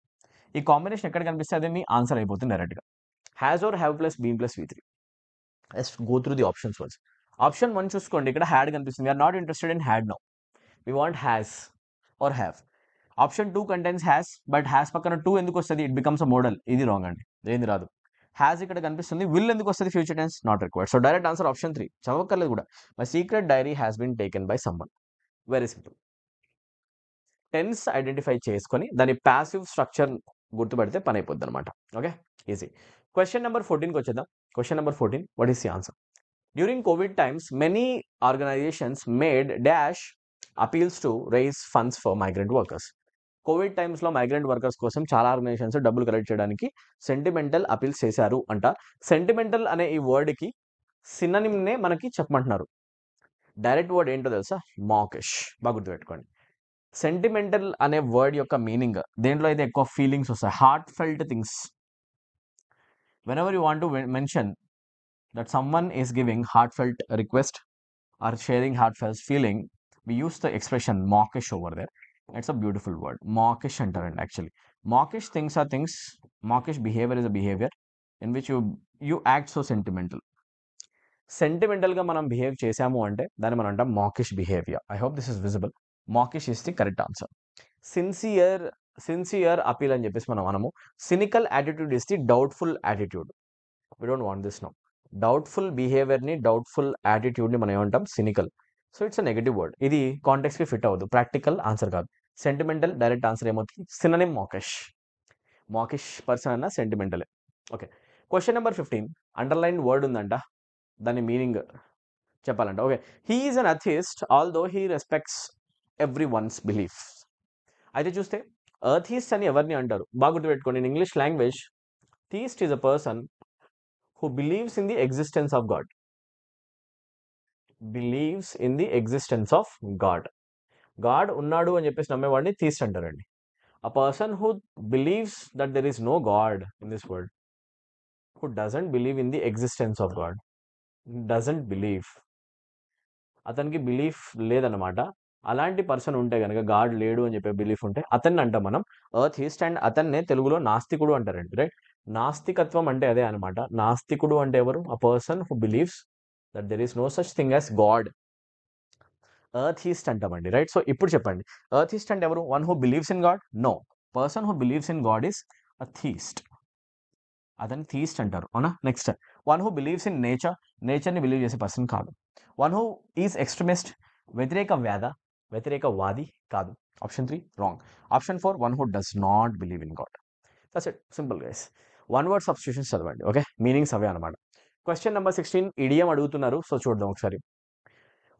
ఈ కాంబినేషన్ ఎక్కడ కనిపిస్తే అదే మీ ఆన్సర్ అయిపోతుంది డైరెక్ట్గా. Has or have plus been plus V3. Let's go through the options once. Option 1 చూసుకోండి, ఇక్కడ హ్యాడ్ కనిపిస్తుంది. We are not interested in had now, we want has or have. Option 2 contains has, but has పక్కన 2 ఎందుకు వస్తుంది? It becomes a modal. ఇది రాంగ్ అండి, ఏంది రాదు. హ్యాస్ ఇక్కడ కనిపిస్తుంది, విల్ ఎందుకు వస్తుంది? Future tense, not required. So direct answer option 3. చదవక్కర్లేదు కూడా. My secret diary has been taken by someone. Very simple. Tense identify చేసుకొని దాని ప్యాసివ్ స్ట్రక్చర్ గుర్తుపెడితే పని అయిపోద్ది అనమాట. Okay, easy. క్వశ్చన్ నెంబర్ 14కి వచ్చేద్దాం. Question number 14, what is the answer? During COVID times many organisations made dash appeals to raise funds for migrant workers. COVID టైమ్స్లో మైగ్రెంట్ వర్కర్స్ కోసం చాలా ఆర్గనైజేషన్స్ డబ్బులు కలెక్ట్ చేయడానికి సెంటిమెంటల్ అపీల్స్ చేశారు అంట. సెంటిమెంటల్ అనే ఈ వర్డ్కి సిననిమ్నే మనకి చెప్పమంటున్నారు. డైరెక్ట్ వర్డ్ ఏంటో తెలుసా? మాకిష్. బాగా గుర్తుపెట్టుకోండి. సెంటిమెంటల్ అనే వర్డ్ యొక్క మీనింగ్ దేంట్లో అయితే ఎక్కువ ఫీలింగ్స్ వస్తాయి, heart felt things. whenever you want to mention that someone is giving heartfelt request or sharing heartfelt feeling, we use the expression mawkish over there. It's a beautiful word, mawkish antarandi. Actually, mawkish things are things, mawkish behavior is a behavior in which you act so sentimental. సెంటిమెంటల్గా మనం బిహేవ్ చేసాము అంటే దాన్ని మనం అంటాం mawkish behaviour. I hope this is visible. Mawkish is the correct answer. Sincere appeal అని చెప్పేసి మనము. Cynical attitude is the doubtful attitude. We don't want this now. Doubtful బిహేవియర్ని, డౌట్ఫుల్ యాటిట్యూడ్ని మనం ఏమంటాం? Cynical. So it's a negative word. ఇది కాంటెక్స్కి ఫిట్ అవ్వదు, ప్రాక్టికల్ ఆన్సర్ కాదు. సెంటిమెంటల్ డైరెక్ట్ ఆన్సర్ ఏమవుతుంది? Synonym mawkish. మాకిష్ పర్సన్ అన్న సెంటిమెంటలే. Okay, question number 15, underline word ఉందంట, దాని మీనింగ్ చెప్పాలంట. Okay, he is an atheist although he respects everyone's belief. అయితే చూస్తే అథీస్ట్ అని ఎవరిని అంటారు? బాగా గుర్తుపెట్టుకోండి. In English language, theist is a person who believes in the existence of God. Believes in the existence of God. God ఉన్నాడు అని చెప్పేసి నమ్మేవాడిని థీస్ట్ అంటారండి. A person who believes that there is no God in this world, who doesn't believe in the existence of God, doesn't believe, అతనికి బిలీఫ్ లేదన్నమాట. అలాంటి పర్సన్ ఉంటే కనుక, గాడ్ లేడు అని చెప్పే బిలీఫ్ ఉంటే అతన్ని అంటాం మనం అథీస్ట్. అండ్ అతన్నే తెలుగులో నాస్తికుడు అంటారండి. రైట్? నాస్తికత్వం అంటే అదే అనమాట. నాస్తికుడు అంటే ఎవరు? A person who believes that there is no such thing as God. Atheist అంటామండి. రైట్? సో ఇప్పుడు చెప్పండి, అథీస్ట్ అంటే ఎవరు? One who believes in God? No. Person who believes in God is a theist. అతన్ని థీస్ట్ అంటారు, అవునా? Next, one who believes in నేచర్ని బిలీవ్ చేసే పర్సన్ కాదు. వన్ హూ ఈజ్ ఎక్స్ట్రీమిస్ట్, వ్యతిరేకవాది కాదు. Option 3 wrong. Option 4, one who does not believe in God. That's it, simple guys. One word substitutions చదవండి. ఓకే, మీనింగ్స్ అవే అనమాట. క్వశ్చన్ నెంబర్ 16, ఇడియం అడుగుతున్నారు. సో చూద్దాం ఒకసారి.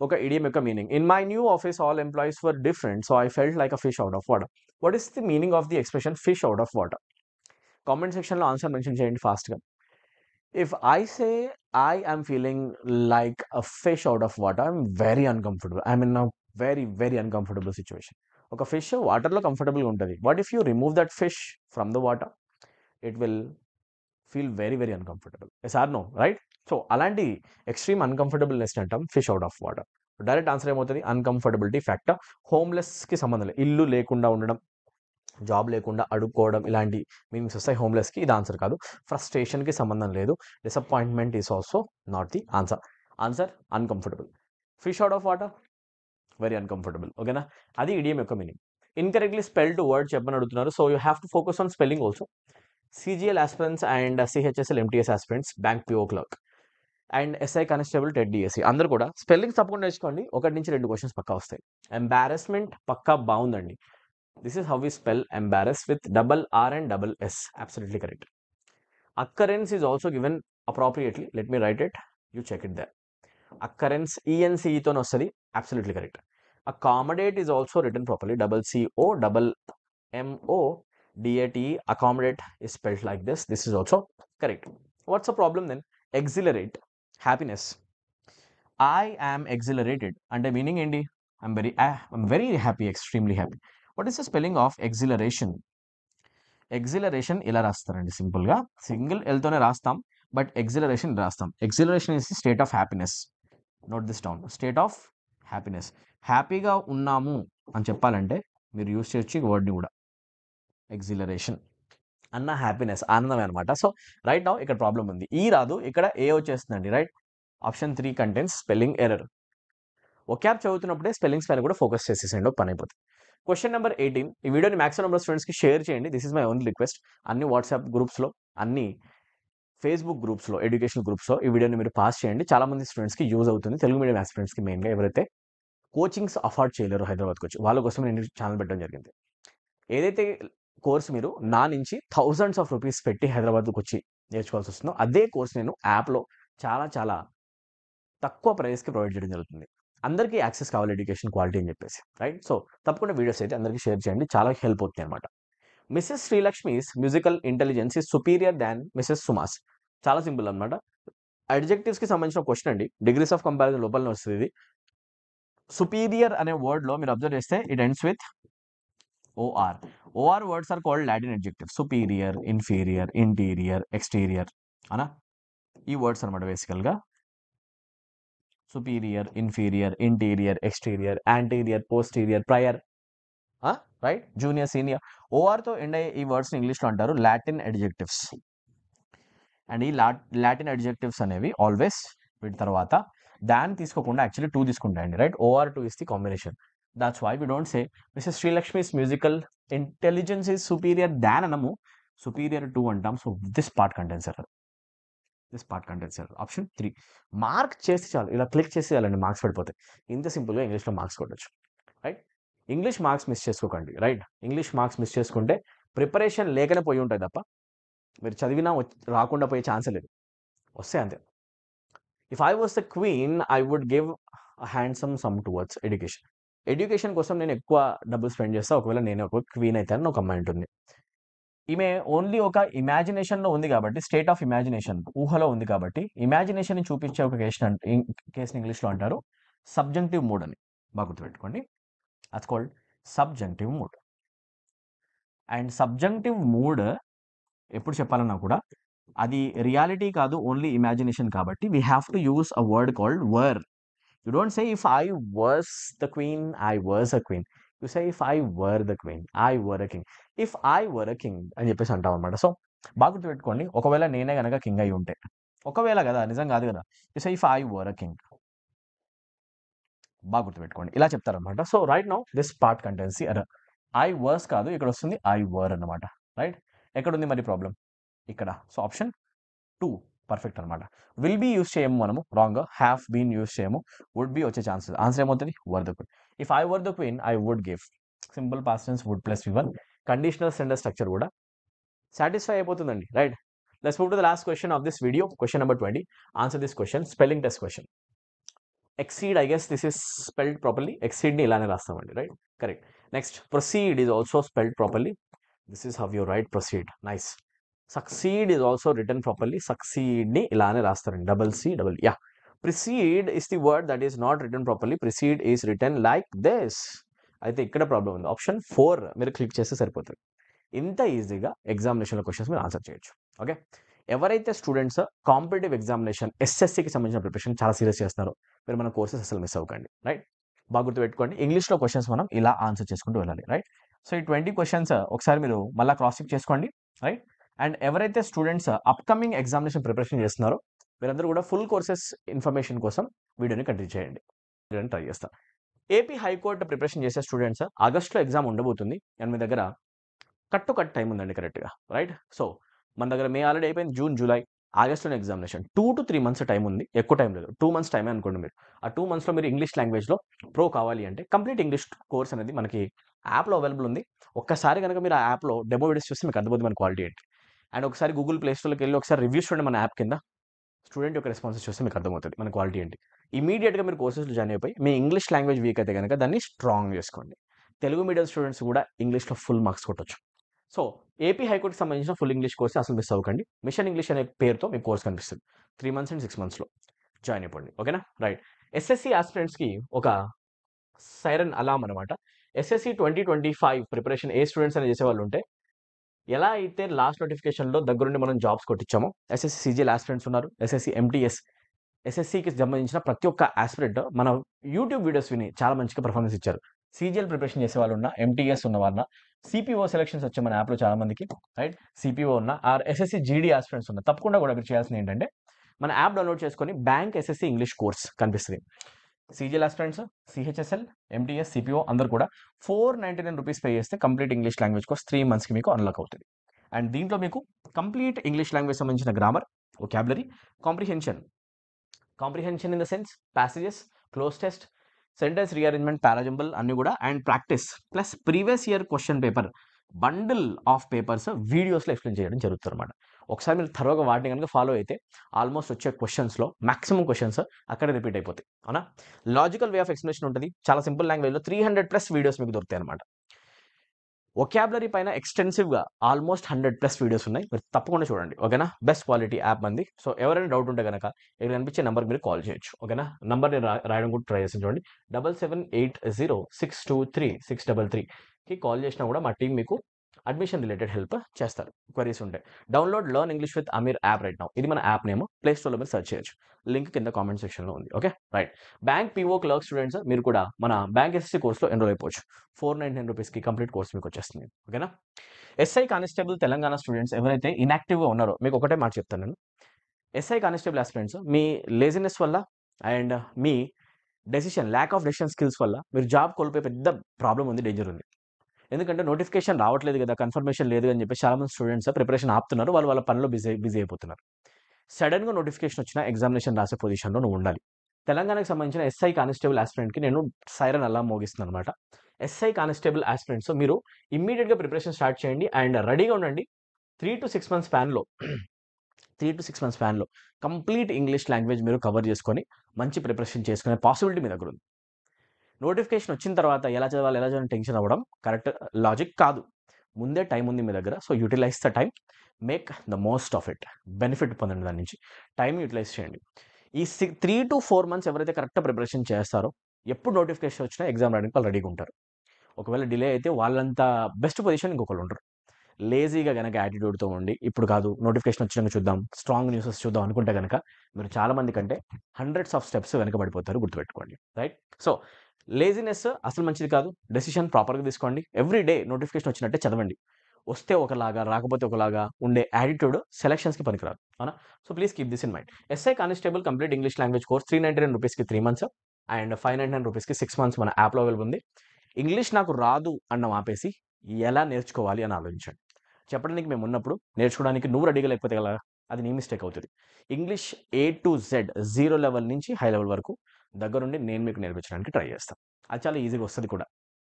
ఒక ఇడియం యొక్క meaning. In my new office all employees were different, so I felt like a fish out of water. What is the meaning of the expression fish out of water? Comment సెక్షన్లో ఆన్సర్ మెన్షన్ చేయండి ఫాస్ట్గా. If I say I am feeling like a fish out of water, I'm very uncomfortable. I'm in a very, very uncomfortable situation. ఒక ఫిష్ వాటర్లో కంఫర్టబుల్గా ఉంటుంది. What if you remove that fish from the water? It will feel very, very uncomfortable. Yes or no? Right? So అలాంటి ఎక్స్ట్రీమ్ అన్కంఫర్టబుల్నెస్ అంటాం fish out of water. Direct answer ఏమవుతుంది? Uncomfortability factor. హోమ్లెస్కి సంబంధం లేదు, ఇల్లు లేకుండా ఉండడం, జాబ్ లేకుండా అడుక్కోవడం ఇలాంటి మీనింగ్స్ వస్తాయి హోమ్లెస్కి. ఇది ఆన్సర్ కాదు. ఫ్రస్ట్రేషన్కి సంబంధం లేదు. Disappointment is also not the answer. Answer uncomfortable. Fish out of water, very uncomfortable. ఓకేనా, అది ఇడియం యొక్క మీనింగ్. ఇన్కరెక్ట్లీ స్పెల్డ్ వర్డ్ చెప్పని అడుగుతున్నారు. So you have to focus on spelling also. CGL aspirants and CHSL MTS aspirants, bank PO clerk and SI constable TET DSC అందరూ కూడా స్పెల్లింగ్స్ తప్పకుండా నేర్చుకోండి. 1 నుంచి 2 క్వశ్చన్స్ పక్కా వస్తాయి. ఎంబారస్మెంట్ పక్కా బాగుందండి. This is how we spell embarrass with double R and double S. Absolutely correct. Occurrence is also given appropriately. Let me write it, you check it there. Occurrence ENCEతో వస్తుంది. Absolutely correct. Accommodate is also written properly. COMMODATE. Accommodate is spelled like this. This is also correct. What's the problem then? Exhilarate, happiness. I am exhilarated. And the meaning endi? I'm very happy, extremely happy. What is the spelling of exhilaration? Exhilaration ila rastarandi simple ga. Single L tone rastam, but exhilaration rastam. Exhilaration is the state of happiness. Note this down. State of happiness. Happy ga unnamu అని చెప్పాలంటే మీరు యూస్ చేయొచ్చు ఈ వర్డ్ని కూడా. ఎగ్జిలరేషన్ అన్న హ్యాపీనెస్, ఆనందమే అనమాట. సో రైట్ నౌ ఇక్కడ ప్రాబ్లం ఉంది. ఈ రాదు, ఇక్కడ ఏ వచ్చేస్తుందండి. Right, option 3 contains spelling error. Vocab చదువుతున్నప్పుడే స్పెల్లింగ్స్ పైన కూడా ఫోకస్ చేసేసండి, పని అయిపోతుంది. Question number 18. ఈ వీడియోని మ్యాక్సిమం నెంబర్ స్టూడెంట్స్కి షేర్ చేయండి. This is my only request. అన్ని వాట్సాప్ గ్రూప్స్లో, అన్ని ఫేస్బుక్ గ్రూప్స్లో, ఎడ్యుకేషన్ గ్రూప్స్లో ఈ వీడియోని మీరు పాస్ చేయండి. చాలా మంది స్టూడెంట్స్కి యూజ్ అవుతుంది. తెలుగు మీడియం ఆస్పిరెంట్స్కి మెయిన్గా ఎవరైతే కోచింగ్స్ అఫోర్డ్ చేయలేరు హైదరాబాద్కి వచ్చి, వాళ్ళ కోసం నేను ఛానల్ పెట్టడం జరిగింది. ఏదైతే కోర్స్ మీరు నా నుంచి థౌజండ్స్ ఆఫ్ రూపీస్ పెట్టి హైదరాబాద్కి వచ్చి నేర్చుకోవాల్సి వస్తుందో అదే కోర్స్ నేను యాప్లో చాలా తక్కువ ప్రైస్కి ప్రొవైడ్ చేయడం జరుగుతుంది. అందరికీ యాక్సెస్ కావాలి ఎడ్యుకేషన్ క్వాలిటీ అని చెప్పేసి. రైట్, సో తప్పకుండా వీడియోస్ అయితే అందరికీ షేర్ చేయండి, చాలా హెల్ప్ అవుతుంది అనమాట. Mrs Srilakshmi's musical intelligence is superior than Mrs Suma's. చాలా సింపుల్ అనమాట. అడ్జెక్టివ్స్కి సంబంధించిన క్వశ్చన్ అండి. డిగ్రీస్ ఆఫ్ కంపారిజన్ లోపలనే వస్తుంది ఇది. సుపీరియర్ అనే వర్డ్లో మీరు అబ్జర్వ్ చేస్తే it ends with OR. OR words are called Latin adjectives. Superior, inferior, interior, exterior. అనా ఈ వర్డ్స్ అనమాట బేసికల్గా. Superior, inferior, interior, exterior, anterior, posterior, prior, right, junior, senior. ఓఆర్తో ఎండ్ అయ్యే ఈ వర్డ్స్ని ఇంగ్లీష్లో అంటారు లాటిన్ అడ్జెక్టివ్స్. అండ్ ఈ లాటిన్ అడ్జెక్టివ్స్ అనేవి ఆల్వేస్ వీటి తర్వాత దాన్ని తీసుకోకుండా యాక్చువల్లీ 2 తీసుకుంటాయండి. Right, OR2 is the combination. That's why we don't say Mrs. Sri Lakshmi's musical intelligence is superior than anamu, superior to antam. So this part contains error. Option 3. Mark చేసి చాలు, ఇలా క్లిక్ చేసి చాలండి, మార్క్స్ పడిపోతాయి. ఇంత సింపుల్గా ఇంగ్లీష్లో మార్క్స్ కొట్టచ్చు. రైట్, ఇంగ్లీష్ మార్క్స్ మిస్ చేసుకోకండి. రైట్, ఇంగ్లీష్ మార్క్స్ మిస్ చేసుకుంటే ప్రిపరేషన్ లేకనే పోయి ఉంటాయి తప్ప మీరు చదివినా రాకుండా పోయే ఛాన్సే లేదు, వస్తే అంతే. If I was the queen I would give handsome sum towards education కోసం నేను ఎక్కువ డబ్బులు స్పెండ్ చేస్తాను. ఒకవేళ నేను ఒక క్వీన్ అయితే అని ఒక అమ్మాయి ఉంటుంది. ఈమె ఓన్లీ ఒక ఇమాజినేషన్లో ఉంది కాబట్టి, స్టేట్ ఆఫ్ ఇమాజినేషన్, ఊహలో ఉంది కాబట్టి, ఇమాజినేషన్ని చూపించే ఒక కేసుని ఇంగ్లీష్లో అంటారు సబ్జంక్టివ్ మూడ్ అని. బాగా గుర్తుపెట్టుకోండి, అట్స్ కాల్డ్ సబ్జంక్టివ్ మూడ్. అండ్ సబ్జంక్టివ్ మూడ్ ఎప్పుడు చెప్పాలన్నా కూడా అది రియాలిటీ కాదు, ఓన్లీ ఇమాజినేషన్ కాబట్టి we have to use a word called were. You don't say if I was the queen, I was a queen. You say if I were the queen, I were a king. If I were a king అని చెప్పేసి అంటాం అనమాట. సో బాగా గుర్తుపెట్టుకోండి, ఒకవేళ నేనే కనుక కింగ్ అయి ఉంటే, ఒకవేళ కదా, నిజం కాదు కదా. You say if I were a king. బాగా గుర్తుపెట్టుకోండి, ఇలా చెప్తారనమాట. So right now this part contains the error. I was కాదు, ఇక్కడ వస్తుంది I were అనమాట. రైట్, ఎక్కడ ఉంది మరి ప్రాబ్లం? ఇక్కడ. సో ఆప్షన్ 2 పర్ఫెక్ట్ అనమాట. విల్ బీ యూస్ చేయము మనము, రాంగ్. హ్యావ్ బీన్ యూస్ చేయము, వుడ్ బీ వచ్చే ఛాన్సెస్. ఆన్సర్ ఏమవుతుంది? Were the queen. If I were the queen I would give. Simple past tense would plus V1. Conditional sentence structure కూడా సాటిస్ఫై అయిపోతుందండి. Right, let's move to the last question of this video. Question number 20. Answer this question. Spelling test question. Exceed, I guess this is spelled properly. ఎక్సీడ్ని ఇలానే రాస్తామండి. Right, correct. Next, proceed is also spelled properly. This is how you write proceed. Nice. Succeed is also written properly. Succeed ni ilane rastaranడి, double C double. Yeah, precede is the word that is not written properly. Precede is written like this. అయితే ఇక్కడ ప్రాబ్లం ఉంది. ఆప్షన్ 4 మీరు క్లిక్ చేస్తే సరిపోతుంది. ఇంత ఈజీగా ఎగ్జామినేషన్లో క్వశ్చన్స్ మీరు ఆన్సర్ చేయొచ్చు. ఓకే, ఎవరైతే స్టూడెంట్స్ కాంపిటేటివ్ ఎగ్జామినేషన్ SSCకి సంబంధించిన ప్రిపరేషన్ చాలా సీరియస్ చేస్తున్నారో మీరు మన కోర్సెస్ అసలు మిస్ అవ్వకండి. రైట్, బాగా గుర్తుపెట్టుకోండి, ఇంగ్లీష్లో క్వశ్చన్స్ మనం ఇలా ఆన్సర్ చేసుకుంటూ వెళ్ళాలి. రైట్, సో ఈ 20 క్వశ్చన్స్ ఒకసారి మీరు మళ్ళీ క్రాస్ చెక్ చేసుకోండి, రైట్. అండ్ ఎవరైతే స్టూడెంట్స్ అప్కమింగ్ ఎగ్జామినేషన్ ప్రిపరేషన్ చేస్తున్నారో మీరందరూ కూడా ఫుల్ కోర్సెస్ ఇన్ఫర్మేషన్ కోసం వీడియోని కంటిన్యూ చేయండి, ట్రై చేస్తాను. ఏపీ హైకోర్టు ప్రిపరేషన్ చేసే స్టూడెంట్స్ ఆగస్ట్లో ఎగ్జామ్ ఉండబోతుంది అండ్ మీ దగ్గర కట్ టైం ఉందండి కరెక్ట్గా, రైట్. సో మన దగ్గర మే ఆల్రెడీ అయిపోయింది, జూన్, జూలై, ఆగస్ట్లోనే ఎగ్జామినేషన్. 2 to 3 months టైం ఉంది, ఎక్కువ టైం లేదు, 2 months టైమే అనుకోండి మీరు. ఆ 2 monthsలో మీరు ఇంగ్లీష్ లాంగ్వేజ్లో ప్రో కావాలి అంటే కంప్లీట్ ఇంగ్లీష్ కోర్స్ అనేది మనకి యాప్లో అవైలబుల్ ఉంది. ఒక్కసారి కనుక మీరు ఆ యాప్లో డెమో వీడియోస్ చూస్తే మీకు అర్థమవుతుంది మన క్వాలిటీ ఏంటి. అండ్ ఒకసారి గూగుల్ ప్లే స్టోర్కి వెళ్ళి ఒకసారి రివ్యూస్ చూడండి మన యాప్ కింద, స్టూడెంట్ యొక్క రెస్పాన్సెస్ చూస్తే మీకు అర్థమవుతుంది మన క్వాలిటీ ఏంటి. ఇమీడియట్గా మీరు కోర్సెస్లో జాయిన్ అయిపోయి మీ ఇంగ్లీష్ లాంగ్వేజ్ వీక్ అయితే కనుక దాన్ని స్ట్రాంగ్ చేసుకోండి. తెలుగు మీడియం స్టూడెంట్స్ కూడా ఇంగ్లీష్లో ఫుల్ మార్క్స్ కొట్టొచ్చు. సో ఏపీ హైకోర్టుకి సంబంధించిన ఫుల్ ఇంగ్లీష్ కోర్స్ అసలు మిస్ అవ్వకండి. మిషన్ ఇంగ్లీష్ అనే పేరుతో మీకు కోర్స్ కనిపిస్తుంది. 3 months and 6 monthsలో జాయిన్ అయిపోండి, ఓకేనా, రైట్. ఎస్ఎస్సి ఆస్పిరెంట్స్కి ఒక సైరన్ అలామ్ అనమాట. ఎస్ఎస్సి 2025 ప్రిపరేషన్ ఏ స్టూడెంట్స్ అనేది చేసేవాళ్ళు ఉంటే ఎలా అయితే లాస్ట్ నోటిఫికేషన్లో దగ్గరుండి మనం జాబ్స్ కొట్టించామో ఎస్ఎస్సి సీజీఎల్ ఆస్పిరెంట్స్ ఉన్నారు, ఎస్ఎస్సి ఎంటీఎస్, ఎస్ఎస్సికి సంబంధించిన ప్రతి ఒక్క ఆస్పిరెంట్ మన యూట్యూబ్ వీడియోస్ విని చాలా మంచిగా పర్ఫార్మెన్స్ ఇచ్చారు. సీజీఎల్ ప్రిపరేషన్ చేసే వాళ్ళు ఉన్న, ఎంటీఎస్ ఉన్న వాళ్ళ, సిపిఓ సెలక్షన్స్ వచ్చే మన యాప్లో చాలా మందికి, రైట్. సిపిఓ ఉన్న ఆర్ ఎస్ఎస్సి జీడీ ఆస్పిరెంట్స్ ఉన్న తప్పకుండా కూడా మీరు చేయాల్సింది ఏంటంటే మన యాప్ డౌన్లోడ్ చేసుకొని బ్యాంక్ ఎస్ఎస్సి ఇంగ్లీష్ కోర్స్ కనిపిస్తుంది. CGL aspirants, CHSL, MTS, CPO అందరూ కూడా 499 రూపీస్ పే చేస్తే కంప్లీట్ ఇంగ్లీష్ లాంగ్వేజ్ కోర్స్ 3 monthsకి మీకు అన్లాక్ అవుతుంది. అండ్ దీంట్లో మీకు కంప్లీట్ ఇంగ్లీష్ లాంగ్వేజ్ సంబంధించిన grammar, vocabulary, comprehension in the sense, passages, cloze test, sentence rearrangement, parajumble అన్ని కూడా, and practice plus previous year question paper bundle of papers వీడియోస్లో ఎక్స్ప్లెయిన్ చేయడం జరుగుతుంది అనమాట. ఒకసారి మీరు త్వరగా వాటిని కనుక ఫాలో అయితే ఆల్మోస్ట్ వచ్చే క్వశ్చన్స్లో మ్యాక్సిమం క్వశ్చన్స్ అక్కడ రిపీట్ అయిపోతాయి, అవునా. లాజికల్ వే ఆఫ్ ఎక్స్ప్లెనేషన్ ఉంటుంది, చాలా సింపుల్ లాంగ్వేజ్లో 300+ వీడియోస్ మీకు దొరుకుతాయి అనమాట. వొకాబులరీ పైన ఎక్స్టెన్సివ్గా ఆల్మోస్ట్ 100+ వీడియోస్ ఉన్నాయి, మీరు తప్పకుండా చూడండి, ఓకేనా. బెస్ట్ క్వాలిటీ యాప్ మంది. సో ఎవరైనా డౌట్ ఉంటే కనుక ఇక్కడ కనిపించే నెంబర్కి మీరు కాల్ చేయొచ్చు, ఓకేనా. నెంబర్ నేను రాయడం కూడా ట్రై చేసి చూడండి, 7780623633కి కాల్ చేసినా కూడా మా టీం మీకు అడ్మిషన్ రిలేటెడ్ హెల్ప్ చేస్తారు, క్వరీస్ ఉంటాయి. Download learn English with Aamir app right now. ఇది మన యాప్ నేమ్, ప్లే స్టోర్లో మీరు సెర్చ్ చేయొచ్చు, లింక్ కింద కామెంట్ సెక్షన్లో ఉంది, okay, right. Bank PO clerk students మీరు కూడా మన బ్యాంక్ ఎస్ఎస్సి కోర్సులో ఎన్రోల్ అయిపోవచ్చు. 499 రూపీస్కి కంప్లీట్ కోర్స్ మీకు వచ్చేస్తుంది, ఓకేనా. ఎస్ఐ కానిస్టేబుల్ తెలంగాణ స్టూడెంట్స్ ఎవరైతే ఇన్యాక్టివ్గా ఉన్నారో మీకు ఒకటే మాట చెప్తాను నేను. ఎస్ఐ కానిస్టేబుల్ ఆస్పిరెంట్స్ మీ లేజినెస్ వల్ల and me lack of decision skills వల్ల మీరు జాబ్ కోల్పోయే పెద్ద ప్రాబ్లం ఉంది, డేంజర్ ఉంది. ఎందుకంటే నోటిఫికేషన్ రావట్లేదు కదా, కన్ఫర్మేషన్ లేదు అని చెప్పి చాలామంది స్టూడెంట్స్ ప్రిపరేషన్ ఆపుతున్నారు, వాళ్ళ పనిలో బిజీ అయిపోతున్నారు. సడన్గా నోటిఫికేషన్ వచ్చిన ఎగ్జామినేషన్ రాసే పొజిషన్లో నువ్వు ఉండాలి. తెలంగాణకు సంబంధించిన ఎస్ఐ కానిస్టేబుల్ ఆస్పిరెంట్కి నేను సైరన్ అలా మోగిస్తున్నాను అనమాట. ఎస్ఐ కానిస్టేబుల్ ఆస్పిరెంట్స్ మీరు ఇమ్మీడియట్గా ప్రిపరేషన్ స్టార్ట్ చేయండి అండ్ రెడీగా ఉండండి. 3 to 6 months స్పాన్లో కంప్లీట్ ఇంగ్లీష్ లాంగ్వేజ్ మీరు కవర్ చేసుకొని మంచి ప్రిపరేషన్ చేసుకునే పాసిబిలిటీ మీ దగ్గర ఉంది. నోటిఫికేషన్ వచ్చిన తర్వాత ఎలా చదవాలి టెన్షన్ అవ్వడం కరెక్ట్ లాజిక్ కాదు. ముందే టైం ఉంది మీ దగ్గర, so utilise the time, make the most of it, benefit పొందండి దాని నుంచి, టైం యూటిలైజ్ చేయండి. ఈ 3 to 4 months ఎవరైతే కరెక్ట్గా ప్రిపరేషన్ చేస్తారో ఎప్పుడు నోటిఫికేషన్ వచ్చినా ఎగ్జామ్ రాయడానికి వాళ్ళు రెడీగా ఉంటారు. ఒకవేళ డిలే అయితే వాళ్ళంత బెస్ట్ పొజిషన్ ఇంకొకళ్ళు ఉంటారు. లేజీగా కనుక యాటిట్యూడ్తో ఉండి ఇప్పుడు కాదు నోటిఫికేషన్ వచ్చినాక చూద్దాం, స్ట్రాంగ్ న్యూసెస్ చూద్దాం అనుకుంటే కనుక మీరు చాలామంది కంటే హండ్రెడ్స్ ఆఫ్ స్టెప్స్ వెనకబడిపోతారు, గుర్తుపెట్టుకోండి, రైట్. సో లేజినెస్ అసలు మంచిది కాదు, డెసిషన్ ప్రాపర్గా తీసుకోండి. ఎవ్రీ డే నోటిఫికేషన్ వచ్చినట్టే చదవండి. వస్తే ఒకలాగా రాకపోతే ఒకలాగా ఉండే యాటిట్యూడ్ సెలక్షన్స్కి పనికిరాదు, అవునా. So please keep this in mind. SI constable complete English language course 399 రూపీస్కి 3 months అండ్ 599 రూపీస్కి 6 months మన యాప్లో అవైలబుల్ ఉంది. ఇంగ్లీష్ నాకు రాదు అన్నం ఆపేసి ఎలా నేర్చుకోవాలి అని ఆలోచించండి. చెప్పడానికి మేము ఉన్నప్పుడు నేర్చుకోవడానికి నువ్వు రెడీగా లేకపోతే ఎలా, అది నీ మిస్టేక్ అవుతుంది. English A to Z 0 level నుంచి హై లెవెల్ వరకు దగ్గరుండి నేను మీకు నేర్పించడానికి ట్రై చేస్తాను. అది చాలా ఈజీగా వస్తుంది కూడా,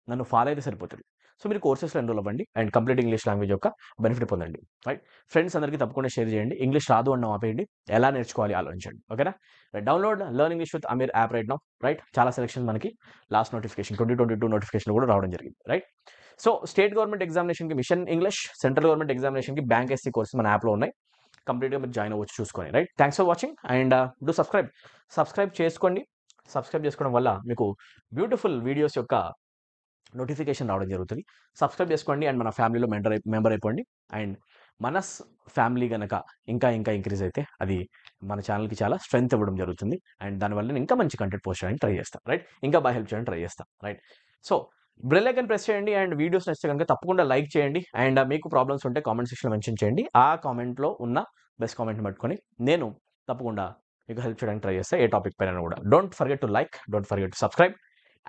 నన్ను ఫాలో అయితే సరిపోతుంది. సో మీరు కోర్సెస్లో ఎన్రోల్ అవ్వండి అండ్ కంప్లీట్ ఇంగ్లీష్ లాంగ్వేజ్ యొక్క బెనిఫిట్ పొందండి, రైట్. ఫ్రెండ్స్ అందరికీ తప్పకుండా షేర్ చేయండి. ఇంగ్లీష్ రాదు అన్న ఆపేయండి, ఎలా నేర్చుకోవాలి ఆలోచించండి, ఓకేనా. Download learn English with Aamir app right now, right. చాలా సెలక్షన్ మనకి లాస్ట్ నోటిఫికేషన్ 2022 నోటిఫికేషన్ కూడా రావడం జరిగింది, రైట్. సో స్టేట్ గవర్నమెంట్ ఎగ్జామినేషన్కి మిషన్ ఇంగ్లీష్, సెంట్రల్ గవర్నమెంట్ ఎగ్జామినేషన్కి బ్యాంక్ ఎస్సీ కోర్స్ మన యాప్లో ఉన్నాయి, కంప్లీట్గా మీరు జాయిన్ అవ్వచ్చు చూసుకొని, right. Thanks for watching and do subscribe చేసుకోండి. సబ్స్క్రైబ్ చేసుకోవడం వల్ల మీకు బ్యూటిఫుల్ వీడియోస్ యొక్క నోటిఫికేషన్ రావడం జరుగుతుంది. సబ్స్క్రైబ్ చేసుకోండి అండ్ మన ఫ్యామిలీలో మెంబర్ అయిపోండి. అండ్ మన ఫ్యామిలీ కనుక ఇంకా ఇంక్రీజ్ అయితే అది మన ఛానల్కి చాలా స్ట్రెంగ్త్ ఇవ్వడం జరుగుతుంది అండ్ దానివల్ల నేను ఇంకా మంచి కంటెంట్ పోస్ట్ చేయడానికి ట్రై చేస్తాను, రైట్. ఇంకా బాగా హెల్ప్ చేయడానికి ట్రై చేస్తాను, right. So bell icon press చేయండి అండ్ వీడియోస్ నచ్చితే కనుక తప్పకుండా లైక్ చేయండి అండ్ మీకు ప్రాబ్లమ్స్ ఉంటే కామెంట్ సెక్షన్లో మెన్షన్ చేయండి. ఆ కామెంట్లో ఉన్న బెస్ట్ కామెంట్ని పట్టుకొని నేను తప్పకుండా మీకు హెల్ప్ చేయడానికి ట్రై చేస్తాను ఏ టాపిక్ పైన కూడా. Don't forget to like, don't forget to subscribe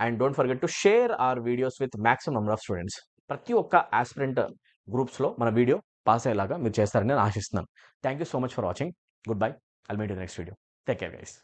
and don't forget to share our videos with maximum number of students. ప్రతి ఒక్క ఆస్పిరెంట్ గ్రూప్స్లో మన వీడియో పాస్ అయ్యేలాగా మీరు చేస్తారని నేను ఆశిస్తున్నాను. Thank you so much for watching. Good bye. I'll meet you next video. Take care guys.